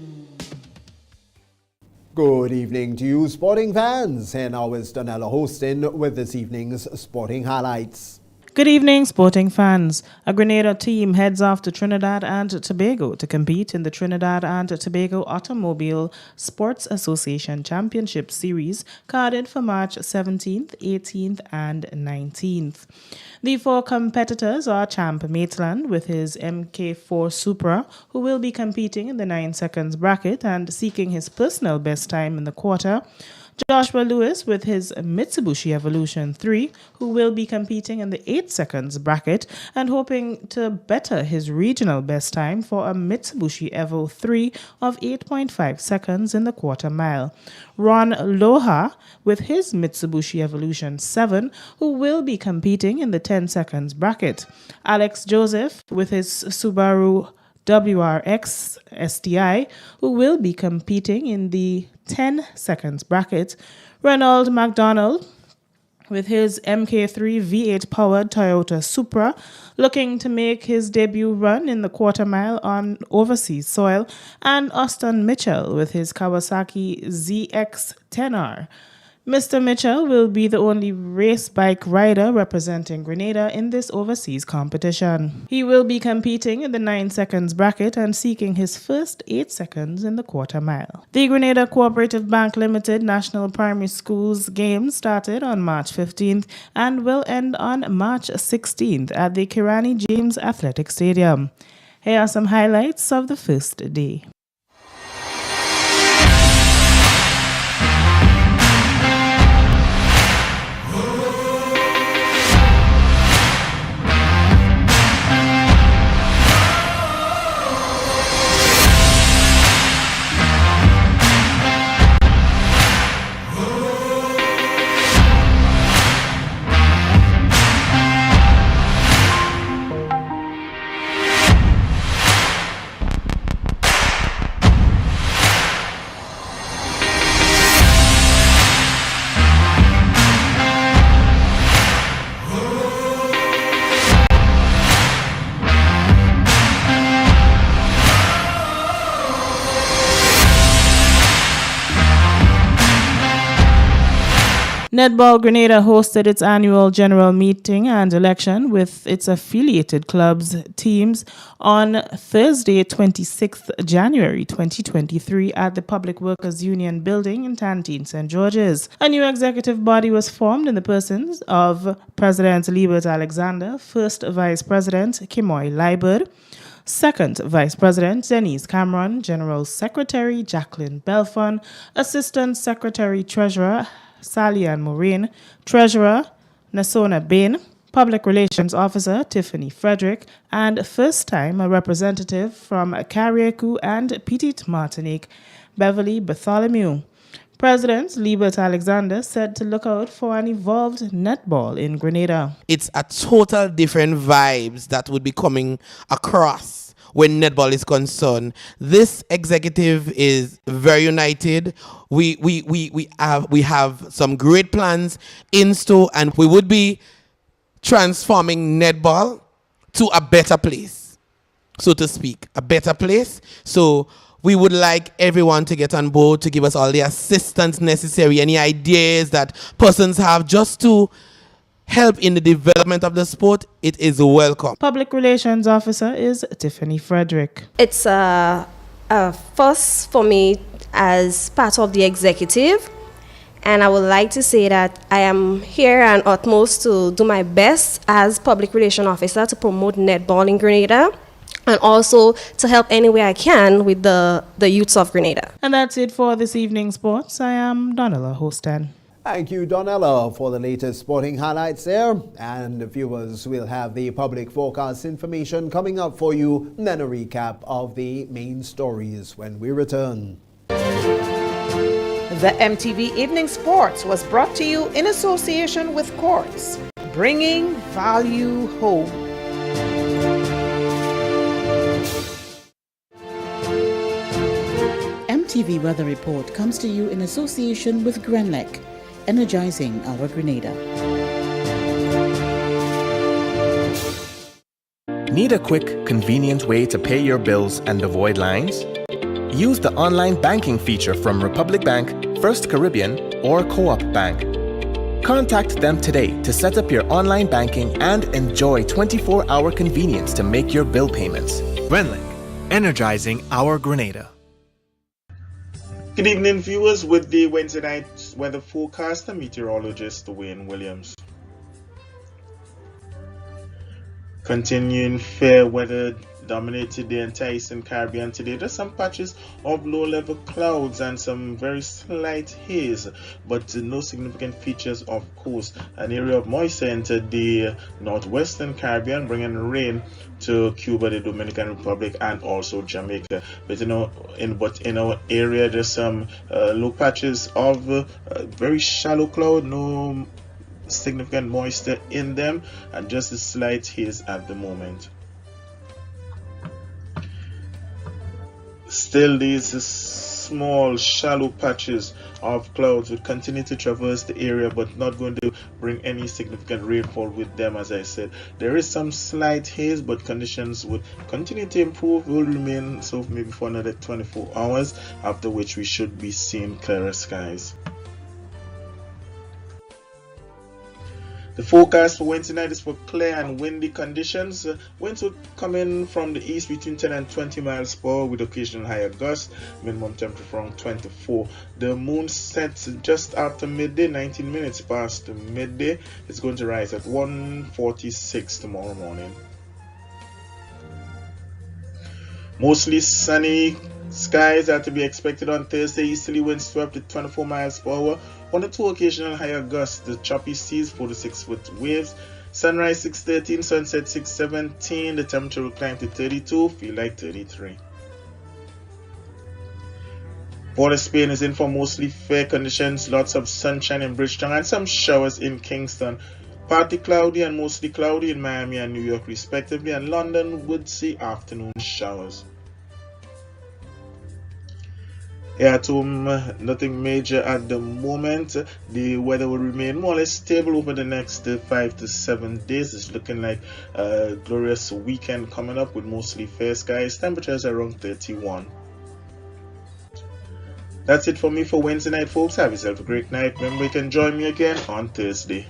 Good evening to you, sporting fans. And now is Donella Hostin with this evening's sporting highlights. Good evening, sporting fans. A Grenada team heads off to Trinidad and Tobago to compete in the Trinidad and Tobago Automobile Sports Association Championship Series, carded for March 17th, 18th, and 19th. The 4 competitors are Champ Maitland with his MK4 Supra, who will be competing in the 9 seconds bracket and seeking his personal best time in the quarter. Joshua Lewis with his Mitsubishi Evolution 3, who will be competing in the 8 seconds bracket and hoping to better his regional best time for a Mitsubishi Evo 3 of 8.5 seconds in the quarter mile. Ron Loha with his Mitsubishi Evolution 7, who will be competing in the 10 seconds bracket. Alex Joseph with his Subaru WRX STI, who will be competing in the 10 seconds bracket. Ronald McDonald with his MK3 V8 powered Toyota Supra, looking to make his debut run in the quarter mile on overseas soil. And Austin Mitchell with his Kawasaki ZX-10R. Mr. Mitchell will be the only race bike rider representing Grenada in this overseas competition. He will be competing in the 9 seconds bracket and seeking his first 8 seconds in the quarter mile. The Grenada Cooperative Bank Limited National Primary Schools Games started on March 15th and will end on March 16th at the Kirani James Athletic Stadium. Here are some highlights of the first day. Netball Grenada hosted its annual general meeting and election with its affiliated clubs teams on Thursday, 26th January 2023 at the Public Workers Union building in Tantine, St. George's. A new executive body was formed in the persons of President Liebert Alexander, First Vice President Kimoy Liebert, Second Vice President Denise Cameron, General Secretary Jacqueline Belfon, Assistant Secretary Treasurer Sally Ann Morin, Treasurer Nasona Bain, Public Relations Officer Tiffany Frederick, and first time a representative from Carriacou and Petite Martinique, Beverly Bartholomew. President Liebert Alexander said to look out for an evolved netball in Grenada. It's a total different vibes that would be coming across when netball is concerned. This executive is very united. We have some great plans in store, and we would be transforming netball to a better place, so to speak, a better place. So we would like everyone to get on board, to give us all the assistance necessary, any ideas that persons have just to help in the development of the sport. It is welcome. Public Relations Officer is Tiffany Frederick. It's a first for me as part of the executive, and I would like to say that I am here and utmost to do my best as Public Relations Officer to promote netball in Grenada, and also to help any way I can with the youths of Grenada. And that's it for this evening's sports. I am Donella Hostan. Thank you, Donella, for the latest sporting highlights there. And viewers, will have the public forecast information coming up for you, then a recap of the main stories when we return. The MTV Evening Sports was brought to you in association with Quartz, bringing value home. MTV Weather Report comes to you in association with Grenlec, energizing our Grenada. Need a quick, convenient way to pay your bills and avoid lines? Use the online banking feature from Republic Bank, First Caribbean, or Co-op Bank. Contact them today to set up your online banking and enjoy 24-hour convenience to make your bill payments. Grenlec, energizing our Grenada. Good evening, viewers, with the Wednesday night weather forecast and meteorologist Wayne Williams. Continuing fair weather dominated the entire Eastern Caribbean today. There's some patches of low-level clouds and some very slight haze, but no significant features of coast. An area of moisture entered the northwestern Caribbean, bringing rain to Cuba, the Dominican Republic, and also Jamaica. But in our area, there's some low patches of very shallow cloud, no significant moisture in them, and just a slight haze at the moment. Still, these small shallow patches of clouds will continue to traverse the area, but not going to bring any significant rainfall with them. As I said, there is some slight haze, but conditions would continue to improve, will remain so maybe for another 24 hours, after which we should be seeing clearer skies. The forecast for Wednesday night is for clear and windy conditions. Winds will come in from the east between 10 and 20 miles per hour with occasional higher gusts. Minimum temperature around 24. The moon sets just after midday, 19 minutes past midday. It's going to rise at 1:46 tomorrow morning. Mostly sunny skies are to be expected on Thursday. Easterly winds 12 to 24 miles per hour. 1 or 2 occasional higher gusts. The choppy seas, 4 to 6 foot waves. Sunrise 6:13, sunset 6:17. The temperature will climb to 32, feel like 33. Port of Spain is in for mostly fair conditions. Lots of sunshine in Bridgetown and some showers in Kingston. Partly cloudy and mostly cloudy in Miami and New York respectively, and London would see afternoon showers. Here at home, nothing major at the moment. The weather will remain more or less stable over the next 5 to 7 days. It's looking like a glorious weekend coming up with mostly fair skies. Temperatures around 31. That's it for me for Wednesday night, folks. Have yourself a great night. Remember, you can join me again on Thursday.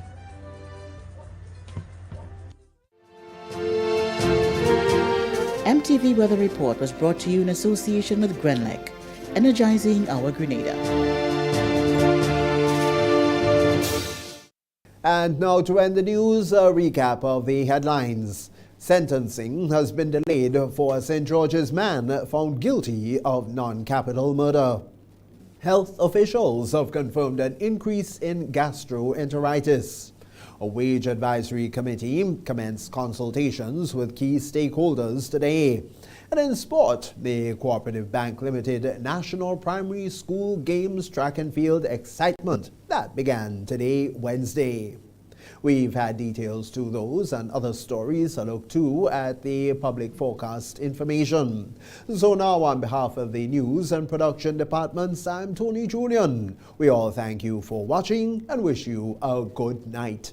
MTV Weather Report was brought to you in association with Grenlec, energizing our Grenada. And now to end the news, a recap of the headlines. Sentencing has been delayed for a St. George's man found guilty of non-capital murder. Health officials have confirmed an increase in gastroenteritis. A wage advisory committee commenced consultations with key stakeholders today. And in sport, the Cooperative Bank Limited National Primary School Games Track and Field excitement that began today, Wednesday. We've had details to those and other stories to look to at the public forecast information. So now, on behalf of the news and production departments, I'm Tony Julian. We all thank you for watching and wish you a good night.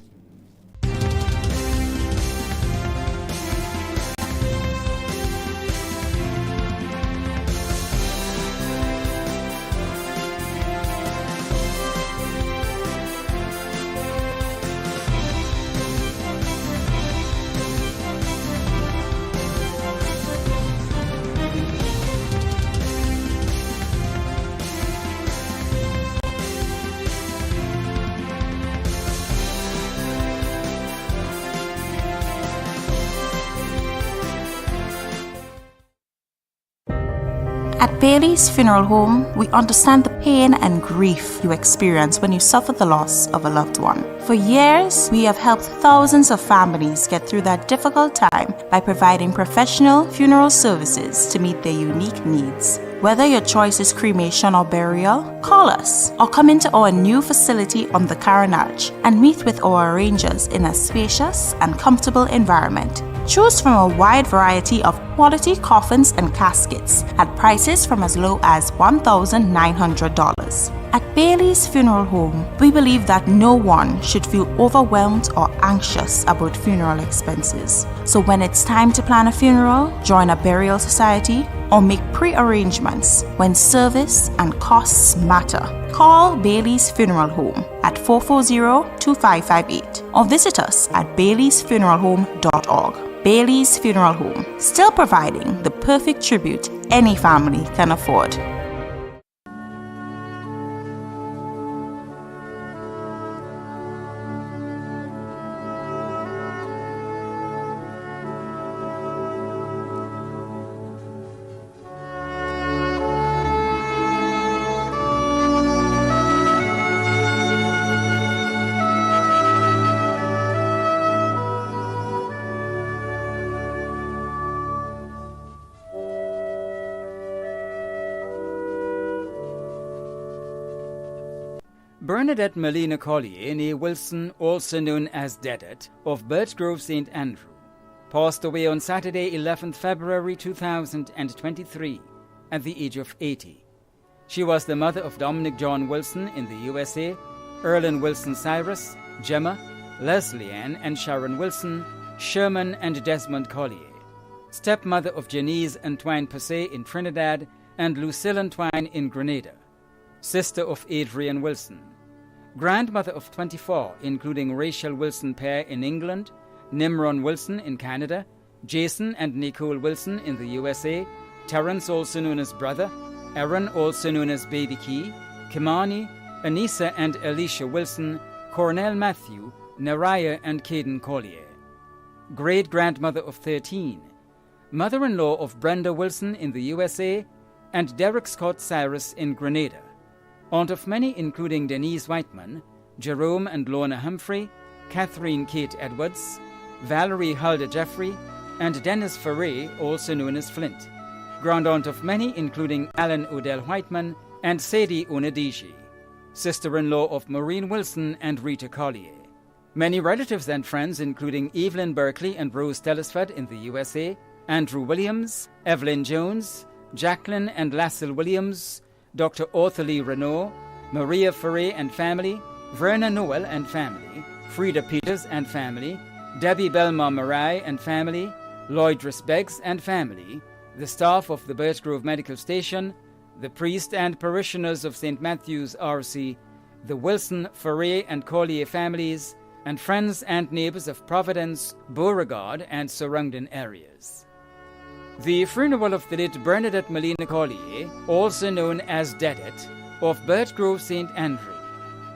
At Bailey's Funeral Home, we understand the pain and grief you experience when you suffer the loss of a loved one. For years, we have helped thousands of families get through that difficult time by providing professional funeral services to meet their unique needs. Whether your choice is cremation or burial, call us or come into our new facility on the Carenage and meet with our arrangers in a spacious and comfortable environment. Choose from a wide variety of quality coffins and caskets at prices from as low as $1,900. At Bailey's Funeral Home, we believe that no one should feel overwhelmed or anxious about funeral expenses. So when it's time to plan a funeral, join a burial society, or make pre-arrangements when service and costs matter, call Bailey's Funeral Home at 440-2558 or visit us at baileysfuneralhome.org. Bailey's Funeral Home, still providing the perfect tribute any family can afford. Bernadette Melina Collier, née Wilson, also known as Dedet, of Birchgrove, St. Andrew, passed away on Saturday, 11th February 2023, at the age of 80. She was the mother of Dominic John Wilson in the USA, Erlyn Wilson Cyrus, Gemma, Leslie Ann and Sharon Wilson, Sherman and Desmond Collier, stepmother of Janice Antoine Passé in Trinidad and Lucille Antoine in Grenada, sister of Adrian Wilson, grandmother of 24, including Rachel Wilson Pear in England, Nimron Wilson in Canada, Jason and Nicole Wilson in the USA, Terence, also known as Brother, Aaron, also known as Baby Key, Kimani, Anissa and Alicia Wilson, Cornell Matthew, Naraya and Caden Collier. Great-grandmother of 13, mother-in-law of Brenda Wilson in the USA and Derek Scott Cyrus in Grenada. Aunt of many, including Denise Whiteman, Jerome and Lorna Humphrey, Catherine Kate Edwards, Valerie Hulda Jeffrey, and Dennis Ferre, also known as Flint. Grandaunt of many, including Alan Odell Whiteman and Sadie Onadishi. Sister-in-law of Maureen Wilson and Rita Collier. Many relatives and friends, including Evelyn Berkeley and Rose Telesford in the USA, Andrew Williams, Evelyn Jones, Jacqueline and Lassell Williams, Dr. Othalie Renault, Maria Ferre and family, Verna Noel and family, Frida Peters and family, Debbie Belmar Marai and family, Lloydris Beggs and family, the staff of the Birchgrove Medical Station, the priest and parishioners of St. Matthew's RC, the Wilson, Ferre and Collier families, and friends and neighbors of Providence, Beauregard and surrounding areas. The funeral of the late Bernadette Melina Collier, also known as Dedet, of Birchgrove, St. Andrew,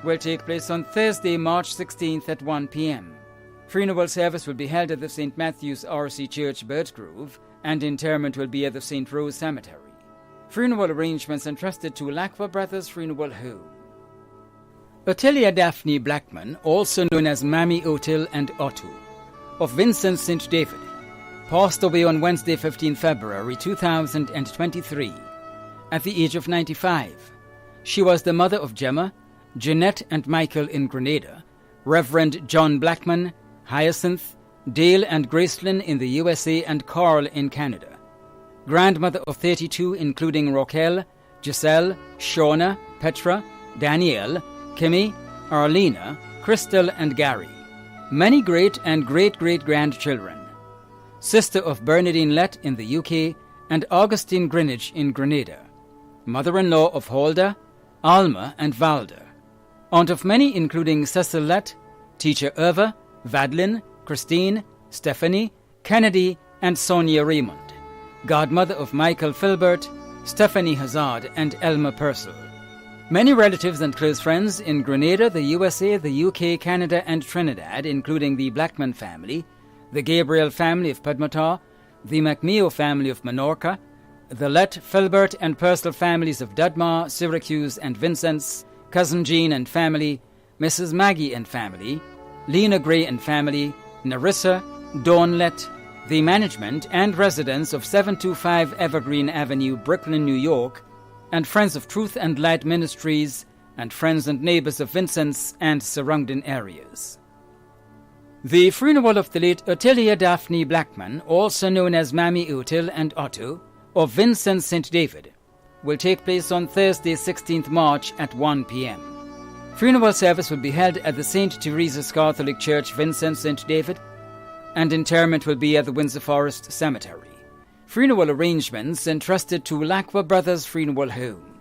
will take place on Thursday, March 16th at 1 p.m. Funeral service will be held at the St. Matthew's RC Church, Birchgrove, and interment will be at the St. Rose Cemetery. Funeral arrangements entrusted to Lacqua Brothers Funeral Home. Ottilia Daphne Blackman, also known as Mammy Otil and Otto, of Vincent St. David, passed away on Wednesday, 15 February 2023, at the age of 95. She was the mother of Gemma, Jeanette and Michael in Grenada, Reverend John Blackman, Hyacinth, Dale and Gracelyn in the USA and Carl in Canada. Grandmother of 32, including Raquel, Giselle, Shauna, Petra, Danielle, Kimmy, Arlena, Crystal and Gary. Many great and great-great-grandchildren. Sister of Bernadine Lett in the UK and Augustine Greenwich in Grenada. Mother-in-law of Hulda, Alma and Valda. Aunt of many, including Cecil Lett, teacher Irva, Vadlin, Christine, Stephanie, Kennedy and Sonia Raymond. Godmother of Michael Filbert, Stephanie Hazard and Elma Purcell. Many relatives and close friends in Grenada, the USA, the UK, Canada and Trinidad, including the Blackman family, the Gabriel family of Padmata, the MacMeo family of Minorca, the Lett, Filbert and Purcell families of Dudmar, Syracuse and Vincennes, Cousin Jean and family, Mrs. Maggie and family, Lena Gray and family, Narissa, Dawn Lett, the management and residents of 725 Evergreen Avenue, Brooklyn, New York, and Friends of Truth and Light Ministries, and friends and neighbors of Vincennes and surrounding areas. The funeral of the late Ottilia Daphne Blackman, also known as Mammy Otil and Otto, of Vincent St. David, will take place on Thursday, 16th March at 1 p.m. Funeral service will be held at the St. Teresa's Catholic Church, Vincent St. David, and interment will be at the Windsor Forest Cemetery. Funeral arrangements entrusted to Lacqua Brothers Funeral Home.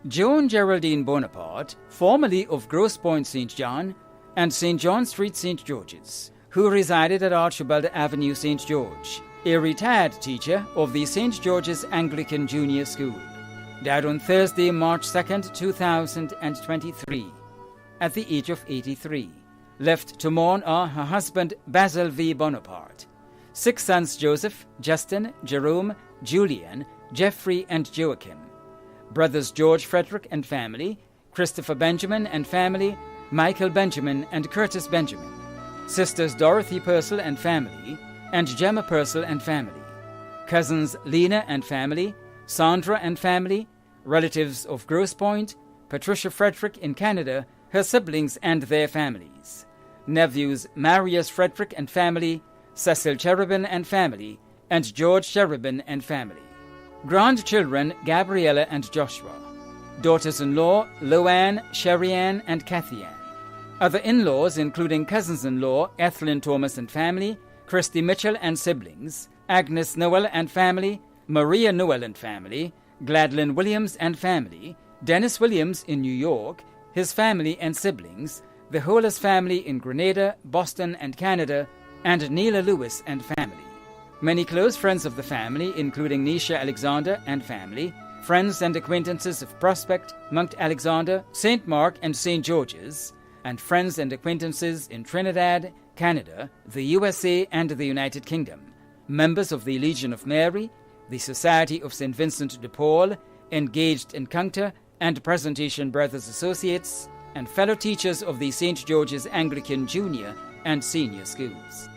Joan Geraldine Bonaparte, formerly of Grosse Pointe St. John and St. John Street St. George's, who resided at Archibald Avenue St. George, a retired teacher of the St. George's Anglican Junior School, died on Thursday, March 2nd, 2023, at the age of 83. Left to mourn are her husband Basil V. Bonaparte, 6 sons Joseph, Justin, Jerome, Julian, Jeffrey, and Joachim, brothers George Frederick and family, Christopher Benjamin and family, Michael Benjamin and Curtis Benjamin, sisters Dorothy Purcell and family, and Gemma Purcell and family, cousins Lena and family, Sandra and family, relatives of Grosse Pointe, Patricia Frederick in Canada, her siblings and their families, nephews Marius Frederick and family, Cecil Cherubin and family, and George Cherubin and family, grandchildren Gabriella and Joshua, daughters-in-law Loanne, Sherry-Ann, and Kathy-Ann, other in-laws including cousins-in-law Ethelyn Thomas and family, Christy Mitchell and siblings, Agnes Noel and family, Maria Noel and family, Gladlyn Williams and family, Dennis Williams in New York, his family and siblings, the Hollis family in Grenada, Boston, and Canada, and Neela Lewis and family. Many close friends of the family, including Nisha Alexander and family, friends and acquaintances of Prospect, Mount Alexander, St. Mark, and St. George's, and friends and acquaintances in Trinidad, Canada, the USA, and the United Kingdom, members of the Legion of Mary, the Society of St. Vincent de Paul, Engaged Encounter, and Presentation Brothers Associates, and fellow teachers of the St. George's Anglican Junior and Senior Schools.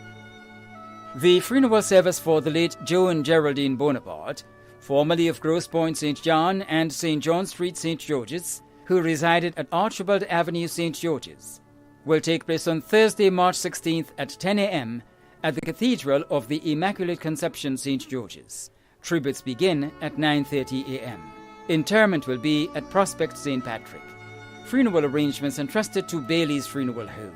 The funeral service for the late Joan Geraldine Bonaparte, formerly of Grosse Pointe St. John and St. John Street St. George's, who resided at Archibald Avenue St. George's, will take place on Thursday, March 16th at 10 a.m. at the Cathedral of the Immaculate Conception St. George's. Tributes begin at 9:30 a.m. Interment will be at Prospect St. Patrick. Funeral arrangements entrusted to Bailey's Funeral Home.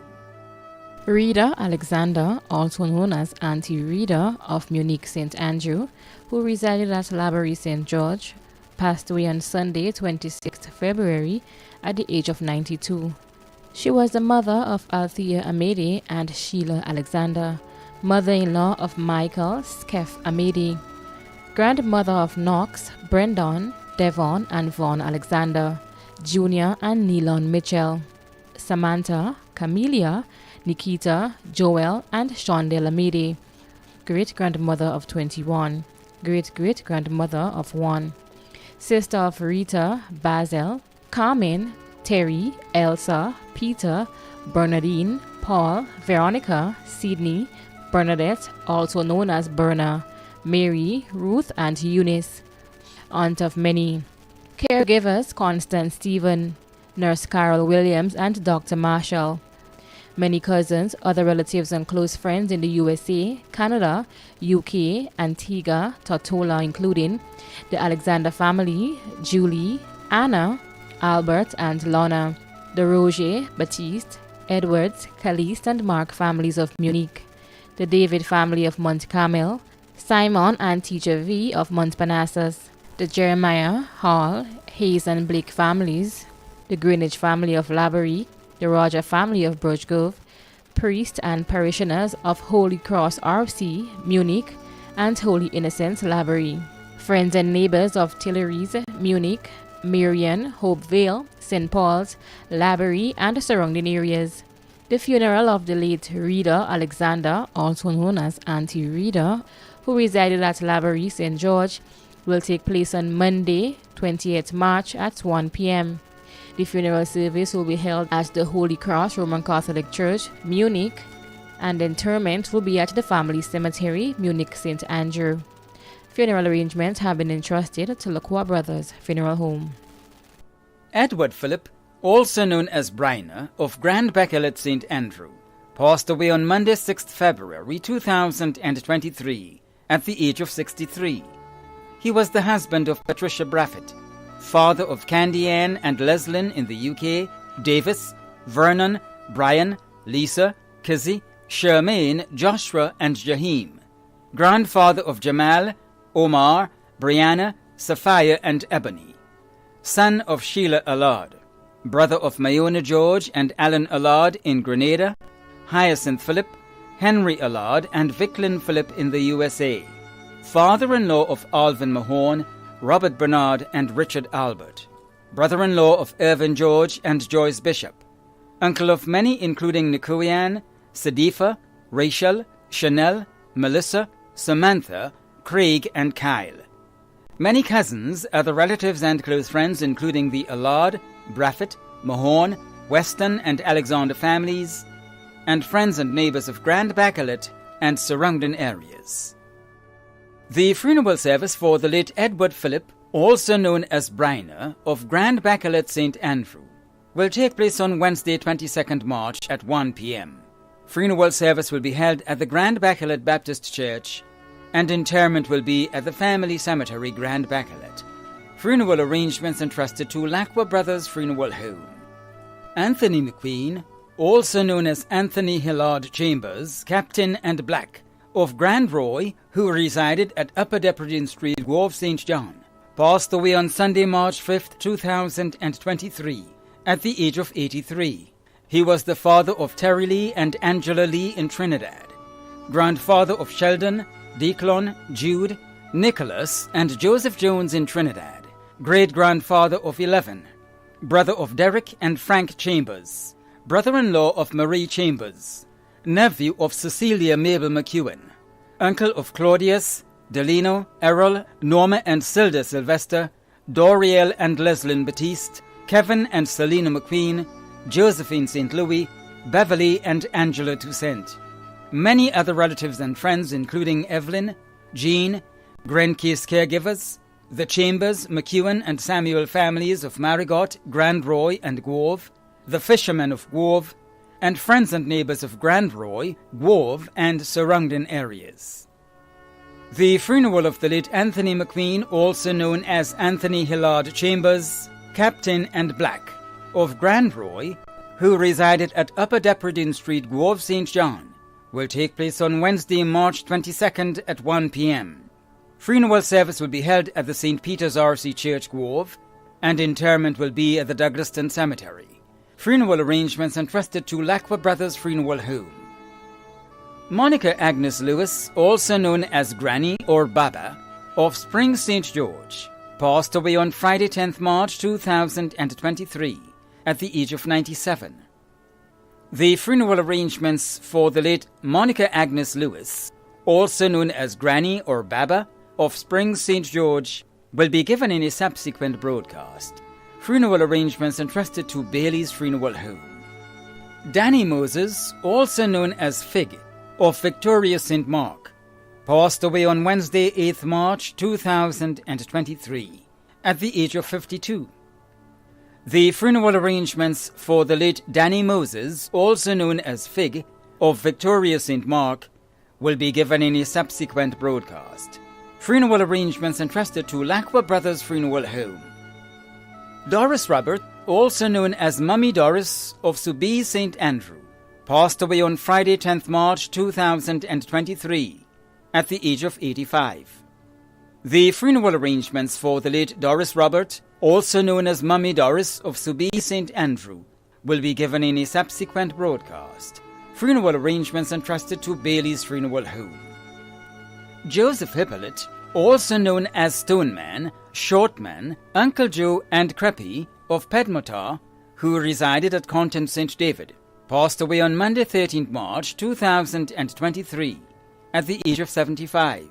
Rita Alexander, also known as Auntie Rita of Munich St. Andrew, who resided at Laborie St. George, passed away on Sunday, 26th February, at the age of 92. She was the mother of Althea Amede and Sheila Alexander, mother-in-law of Michael Skeff Amede, grandmother of Knox, Brendan, Devon, and Vaughn Alexander, Junior and Neelon Mitchell, Samantha, Camelia, Nikita, Joel, and Shondell Amede, great-grandmother of 21, great-great-grandmother of 1, sister of Rita, Basil, Carmen, Terry, Elsa, Peter, Bernardine, Paul, Veronica, Sydney, Bernadette, also known as Berna, Mary, Ruth, and Eunice, aunt of many. Caregivers Constance Stephen, Nurse Carol Williams, and Dr. Marshall. Many cousins, other relatives, and close friends in the USA, Canada, UK, Antigua, Tortola, including the Alexander family, Julie, Anna, Albert, and Lorna, the Roger, Baptiste, Edwards, Caliste, and Mark families of Munich, the David family of Mont Carmel, Simon and Teacher V of Montparnasse, the Jeremiah, Hall, Hayes, and Blake families, the Greenwich family of Laborie, the Roger family of Birchgrove, priests and parishioners of Holy Cross RC, Munich, and Holy Innocents, Laborie, friends and neighbors of Tuileries, Munich, Marion, Hopevale, St. Paul's, Laborie, and the surrounding areas. The funeral of the late Rita Alexander, also known as Auntie Rita, who resided at Laborie St. George, will take place on Monday, 28th March at 1 p.m. The funeral service will be held at the Holy Cross Roman Catholic Church, Munich, and interment will be at the family cemetery, Munich St. Andrew. Funeral arrangements have been entrusted to Lacqua Brothers Funeral Home. Edward Philip, also known as Briner, of Grand Beckel at St. Andrew, passed away on Monday, 6th February 2023, at the age of 63. He was the husband of Patricia Braffett, father of Candy Ann and Leslyn in the UK, Davis, Vernon, Brian, Lisa, Kizzy, Charmaine, Joshua, and Jaheem, grandfather of Jamal, Omar, Brianna, Sapphire, and Ebony, son of Sheila Allard, brother of Mayona George and Alan Allard in Grenada, Hyacinth Phillip, Henry Allard, and Vicklin Phillip in the USA, father-in-law of Alvin Mahone, Robert Bernard, and Richard Albert, brother-in-law of Irvin George and Joyce Bishop, uncle of many including Nikoyan, Sadifa, Rachel, Chanel, Melissa, Samantha, Craig, and Kyle. Many cousins, other relatives and close friends including the Allard, Braffett, Mahone, Weston, and Alexander families, and friends and neighbors of Grand Bacolet and surrounding areas. The funeral service for the late Edward Phillip, also known as Briner, of Grand Bacolet St. Andrew, will take place on Wednesday 22nd March at 1 p.m. Funeral service will be held at the Grand Bacolet Baptist Church, and interment will be at the Family Cemetery, Grand Bacolet. Funeral arrangements entrusted to Lacqua Brothers Funeral Home. Anthony McQueen, also known as Anthony Hillard Chambers, Captain and Black, of Grand Roy, who resided at Upper Depredin Street, Wharf, St. John, passed away on Sunday, March 5, 2023, at the age of 83. He was the father of Terry Lee and Angela Lee in Trinidad, grandfather of Sheldon, Declan, Jude, Nicholas, and Joseph Jones in Trinidad, great-grandfather of 11, brother of Derek and Frank Chambers, brother-in-law of Marie Chambers, nephew of Cecilia Mabel McEwen, uncle of Claudius, Delino, Errol, Norma and Silda Sylvester, Doriel and Leslyn Batiste, Kevin and Selena McQueen, Josephine St. Louis, Beverly and Angela Toussaint. Many other relatives and friends including Evelyn, Jean, Grenke's caregivers, the Chambers, McEwen and Samuel families of Marigot, Grand Roy and Guave, the fishermen of Guave, and friends and neighbors of Grand Roy, Guave and surrounding areas. The funeral of the late Anthony McQueen, also known as Anthony Hillard Chambers, Captain and Black, of Grand Roy, who resided at Upper Depredin Street, Guave, St. John, will take place on Wednesday, March 22nd at 1 p.m. Funeral service will be held at the St. Peter's R.C. Church, Guave, and interment will be at the Douglaston Cemetery. Funeral arrangements entrusted to Lacqua Brothers Funeral Home. Monica Agnes Lewis, also known as Granny or Baba, of Spring St. George, passed away on Friday 10th March 2023 at the age of 97. The funeral arrangements for the late Monica Agnes Lewis, also known as Granny or Baba, of Spring St. George, will be given in a subsequent broadcast. Funeral arrangements entrusted to Bailey's Funeral Home. Danny Moses, also known as Fig, of Victoria St. Mark, passed away on Wednesday, 8th March 2023, at the age of 52. The funeral arrangements for the late Danny Moses, also known as Fig, of Victoria St. Mark, will be given in a subsequent broadcast. Funeral arrangements entrusted to Lacqua Brothers Funeral Home. Doris Robert, also known as Mummy Doris, of Subi St. Andrew, passed away on Friday 10th March 2023 at the age of 85. The funeral arrangements for the late Doris Robert, also known as Mummy Doris of Subi St. Andrew, will be given in a subsequent broadcast. Funeral arrangements entrusted to Bailey's Funeral Home. Joseph Hippolyte, also known as Stoneman, Shortman, Uncle Joe and Creppy of Pedmotar, who resided at Content St. David, passed away on Monday 13th March 2023 at the age of 75.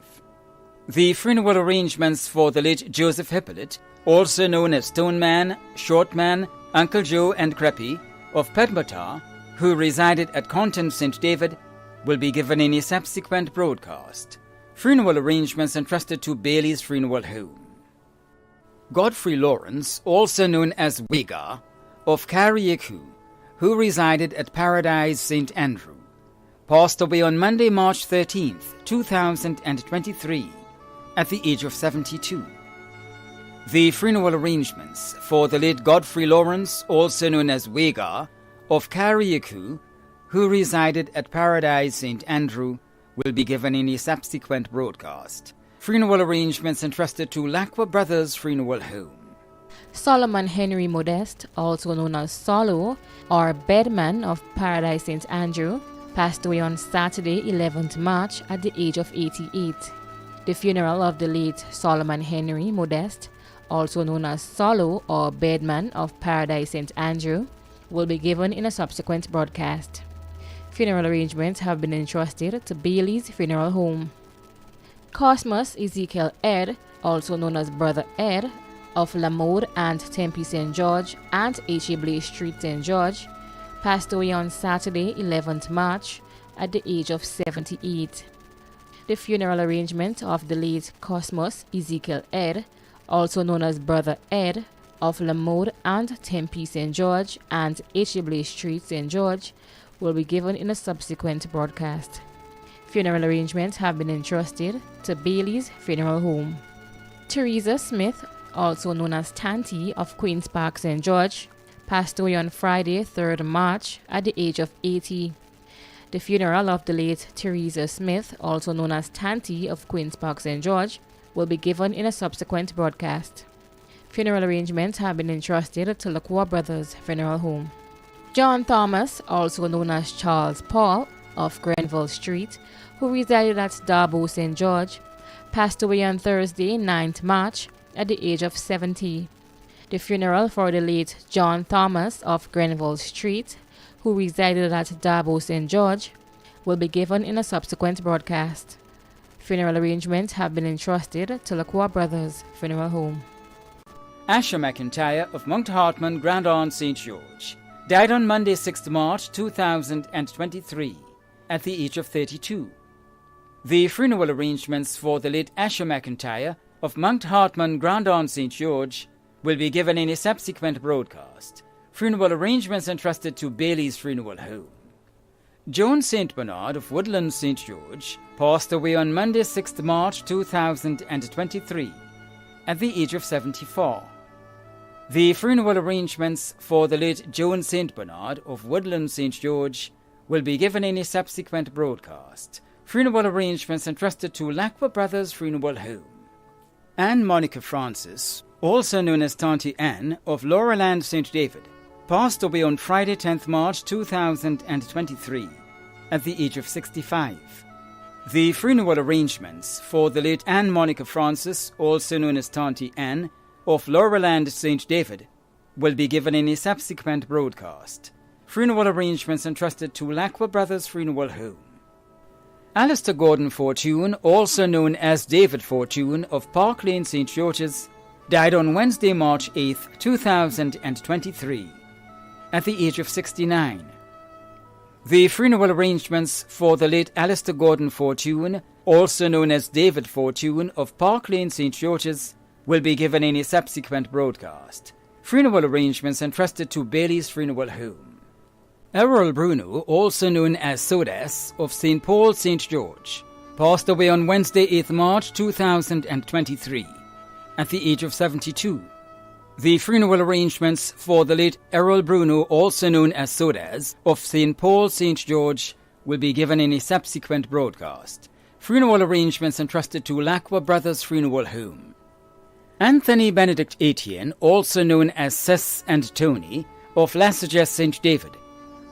The funeral arrangements for the late Joseph Hippolyte, also known as Stoneman, Shortman, Uncle Joe and Creppy of Pedmotar, who resided at Content St. David, will be given in a subsequent broadcast. Funeral arrangements entrusted to Bailey's Funeral Home. Godfrey Lawrence, also known as Wiga, of Carrieku, who resided at Paradise St. Andrew, passed away on Monday, March 13th, 2023, at the age of 72. The funeral arrangements for the late Godfrey Lawrence, also known as Wagar, of Carriacou, who resided at Paradise St. Andrew, will be given in a subsequent broadcast. Funeral arrangements entrusted to Lacqua Brothers Funeral Home. Solomon Henry Modeste, also known as Solo, or bedman of Paradise St. Andrew, passed away on Saturday, 11th March at the age of 88. The funeral of the late Solomon Henry Modeste, also known as Solo or bedman of Paradise St. Andrew, will be given in a subsequent broadcast. Funeral arrangements have been entrusted to Bailey's Funeral Home. Cosmos Ezekiel Ed, also known as Brother Ed, of Lamode and Tempe St. George and H.A. Blaze Street St. George, passed away on Saturday, 11th March at the age of 78. The funeral arrangement of the late Cosmos Ezekiel Ed, also known as Brother Ed, of Lamode and Tempe St. George and H.A. Blaze Street St. George, will be given in a subsequent broadcast. Funeral arrangements have been entrusted to Bailey's Funeral Home. Teresa Smith, also known as Tanti of Queen's Park St. George, passed away on Friday, 3rd March at the age of 80. The funeral of the late Teresa Smith, also known as Tanti of Queen's Park St. George, will be given in a subsequent broadcast. Funeral arrangements have been entrusted to Lacqua Brothers Funeral Home. John Thomas, also known as Charles Paul of Grenville Street, who resided at Darbo St. George, passed away on Thursday, 9th March at the age of 70. The funeral for the late John Thomas of Grenville Street, who resided at Darbo St. George, will be given in a subsequent broadcast. Funeral arrangements have been entrusted to Lacqua Brothers Funeral Home. Asher McIntyre of Mount Hartman, Grand Aunt St. George, died on Monday, 6th March 2023 at the age of 32. The funeral arrangements for the late Asher McIntyre of Mount Hartman, Grand Aunt St. George, will be given in a subsequent broadcast. Funeral arrangements entrusted to Bailey's Funeral Home. Joan St. Bernard of Woodland St. George passed away on Monday, 6th March 2023 at the age of 74. The funeral arrangements for the late Joan St. Bernard of Woodland St. George will be given in a subsequent broadcast. Funeral arrangements entrusted to Lacqua Brothers Funeral Home. Anne Monica Francis, also known as Tante Anne of Laurelland St. David, passed away on Friday, 10th March 2023 at the age of 65. The funeral arrangements for the late Anne Monica Francis, also known as Tante Anne, of Laurelland St. David, will be given in a subsequent broadcast. Funeral arrangements entrusted to Lacqua Brothers Funeral Home. Alistair Gordon Fortune, also known as David Fortune of Park Lane St. George's, died on Wednesday, March 8, 2023, at the age of 69. The funeral arrangements for the late Alistair Gordon Fortune, also known as David Fortune of Park Lane St. George's, will be given in a subsequent broadcast. Funeral arrangements entrusted to Bailey's Funeral Home. Errol Bruno, also known as Sodas of St. Paul St. George, passed away on Wednesday, 8th March 2023 at the age of 72. The funeral arrangements for the late Errol Bruno, also known as Sodas of St. Paul St. George, will be given in a subsequent broadcast. Funeral arrangements entrusted to Lacqua Brothers Funeral Home. Anthony Benedict Etienne, also known as Cess and Tony of Lassages St. David,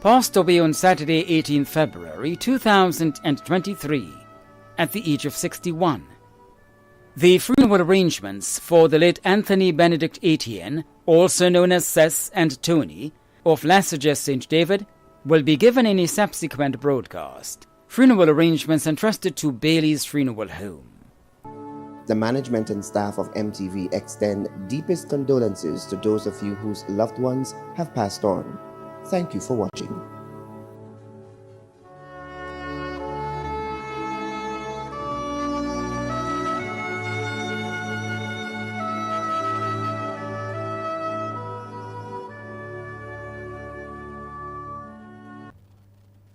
passed away on Saturday, 18 February 2023 at the age of 61. The funeral arrangements for the late Anthony Benedict Etienne, also known as Cess and Tony, of Lassages St. David, will be given in a subsequent broadcast. Funeral arrangements entrusted to Bailey's Funeral Home. The management and staff of MTV extend deepest condolences to those of you whose loved ones have passed on. Thank you for watching.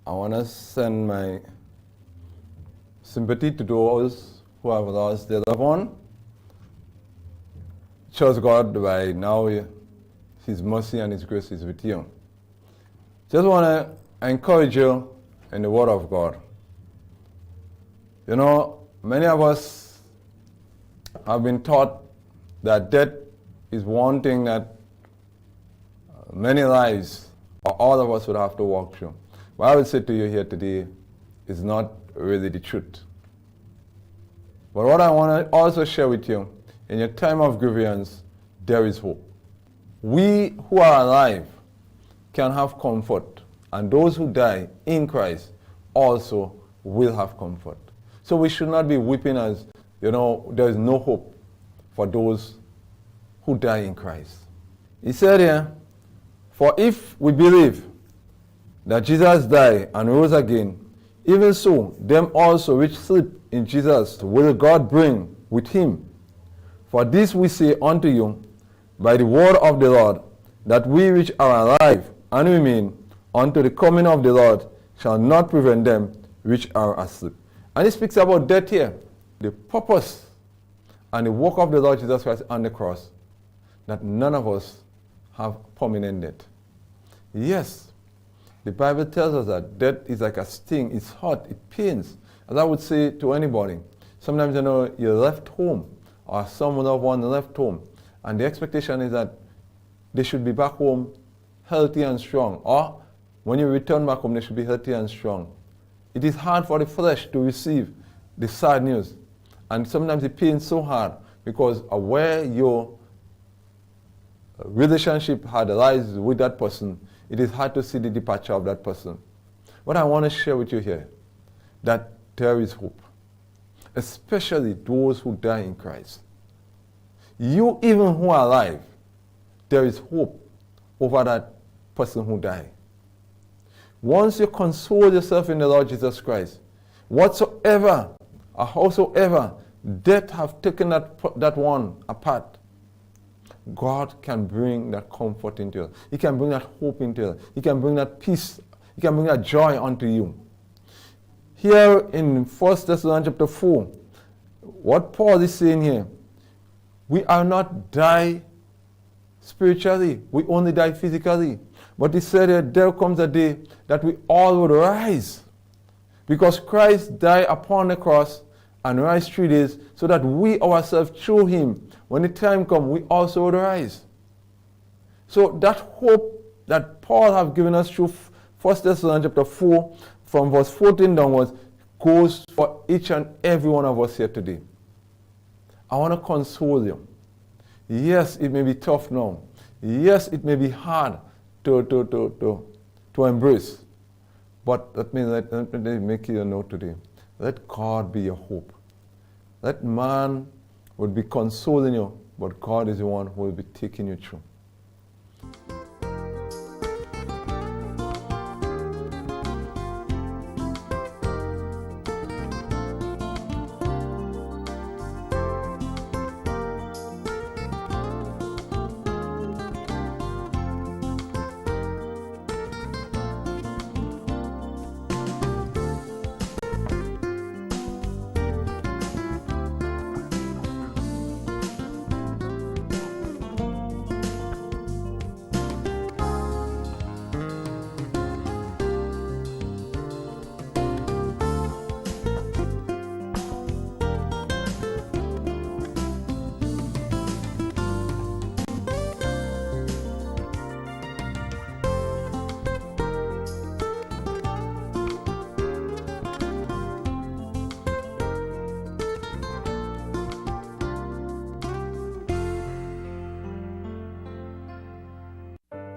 I want to send my sympathy to those who have lost their loved one. Trust God by now His mercy and His grace is with you. Just want to encourage you in the Word of God. You know, many of us have been taught that death is one thing that many lives, or all of us, would have to walk through. But I would say to you here today, is not really the truth. But what I want to also share with you, in your time of grievance, there is hope. We who are alive can have comfort, and those who die in Christ also will have comfort. So we should not be weeping as, there is no hope for those who die in Christ. He said here, for if we believe that Jesus died and rose again, even so, them also which sleep in Jesus will God bring with him. For this we say unto you by the word of the Lord, that we which are alive and remain unto the coming of the Lord shall not prevent them which are asleep. And he speaks about death here, the purpose and the work of the Lord Jesus Christ on the cross, that none of us have permanent death. Yes, the Bible tells us that death is like a sting, it's hot, it pains. As I would say to anybody, sometimes you left home, or some loved one left home, and the expectation is that they should be back home healthy and strong, or when you return back home, they should be healthy and strong. It is hard for the flesh to receive the sad news, and sometimes it pains so hard because of where your relationship had lies with that person. It is hard to see the departure of that person. What I want to share with you here, that there is hope, especially those who die in Christ. You even who are alive, there is hope over that person who died. Once you console yourself in the Lord Jesus Christ, whatsoever or howsoever death have taken that one apart, God can bring that comfort into you. He can bring that hope into you. He can bring that peace. He can bring that joy unto you. Here in 1 Thessalonians chapter 4, what Paul is saying here, we are not die spiritually. We only die physically. But he said there comes a day that we all would rise. Because Christ died upon the cross and rise 3 days so that we ourselves through him, when the time comes, we also would rise. So that hope that Paul have given us through 1 Thessalonians chapter 4, from verse 14 downwards, goes for each and every one of us here today. I want to console you. Yes, it may be tough now. Yes, it may be hard to embrace. But let me make you know today. Let God be your hope. Let man would be consoling you, but God is the one who will be taking you through.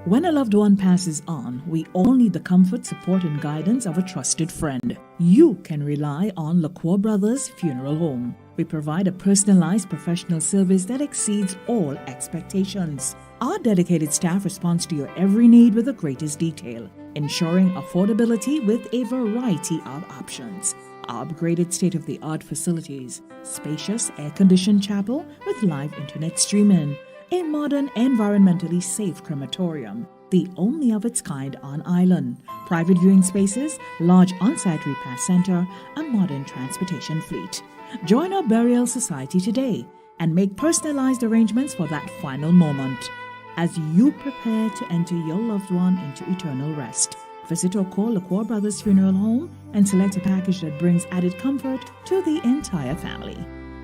When a loved one passes on, we all need the comfort, support, and guidance of a trusted friend. You can rely on Lacroix Brothers Funeral Home. We provide a personalized professional service that exceeds all expectations. Our dedicated staff responds to your every need with the greatest detail, ensuring affordability with a variety of options. Our upgraded state-of-the-art facilities, spacious air-conditioned chapel with live internet streaming, a modern, environmentally safe crematorium, the only of its kind on island, private viewing spaces, large on-site repast center, a modern transportation fleet. Join our burial society today and make personalized arrangements for that final moment as you prepare to enter your loved one into eternal rest. Visit or call LaCour Brothers Funeral Home and select a package that brings added comfort to the entire family.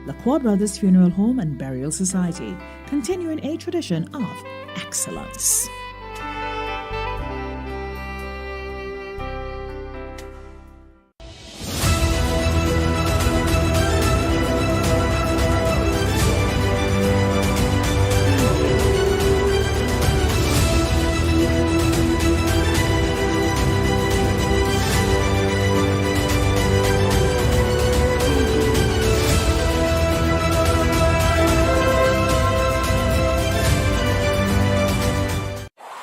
LaCour Brothers Funeral Home and Burial Society, continuing a tradition of excellence.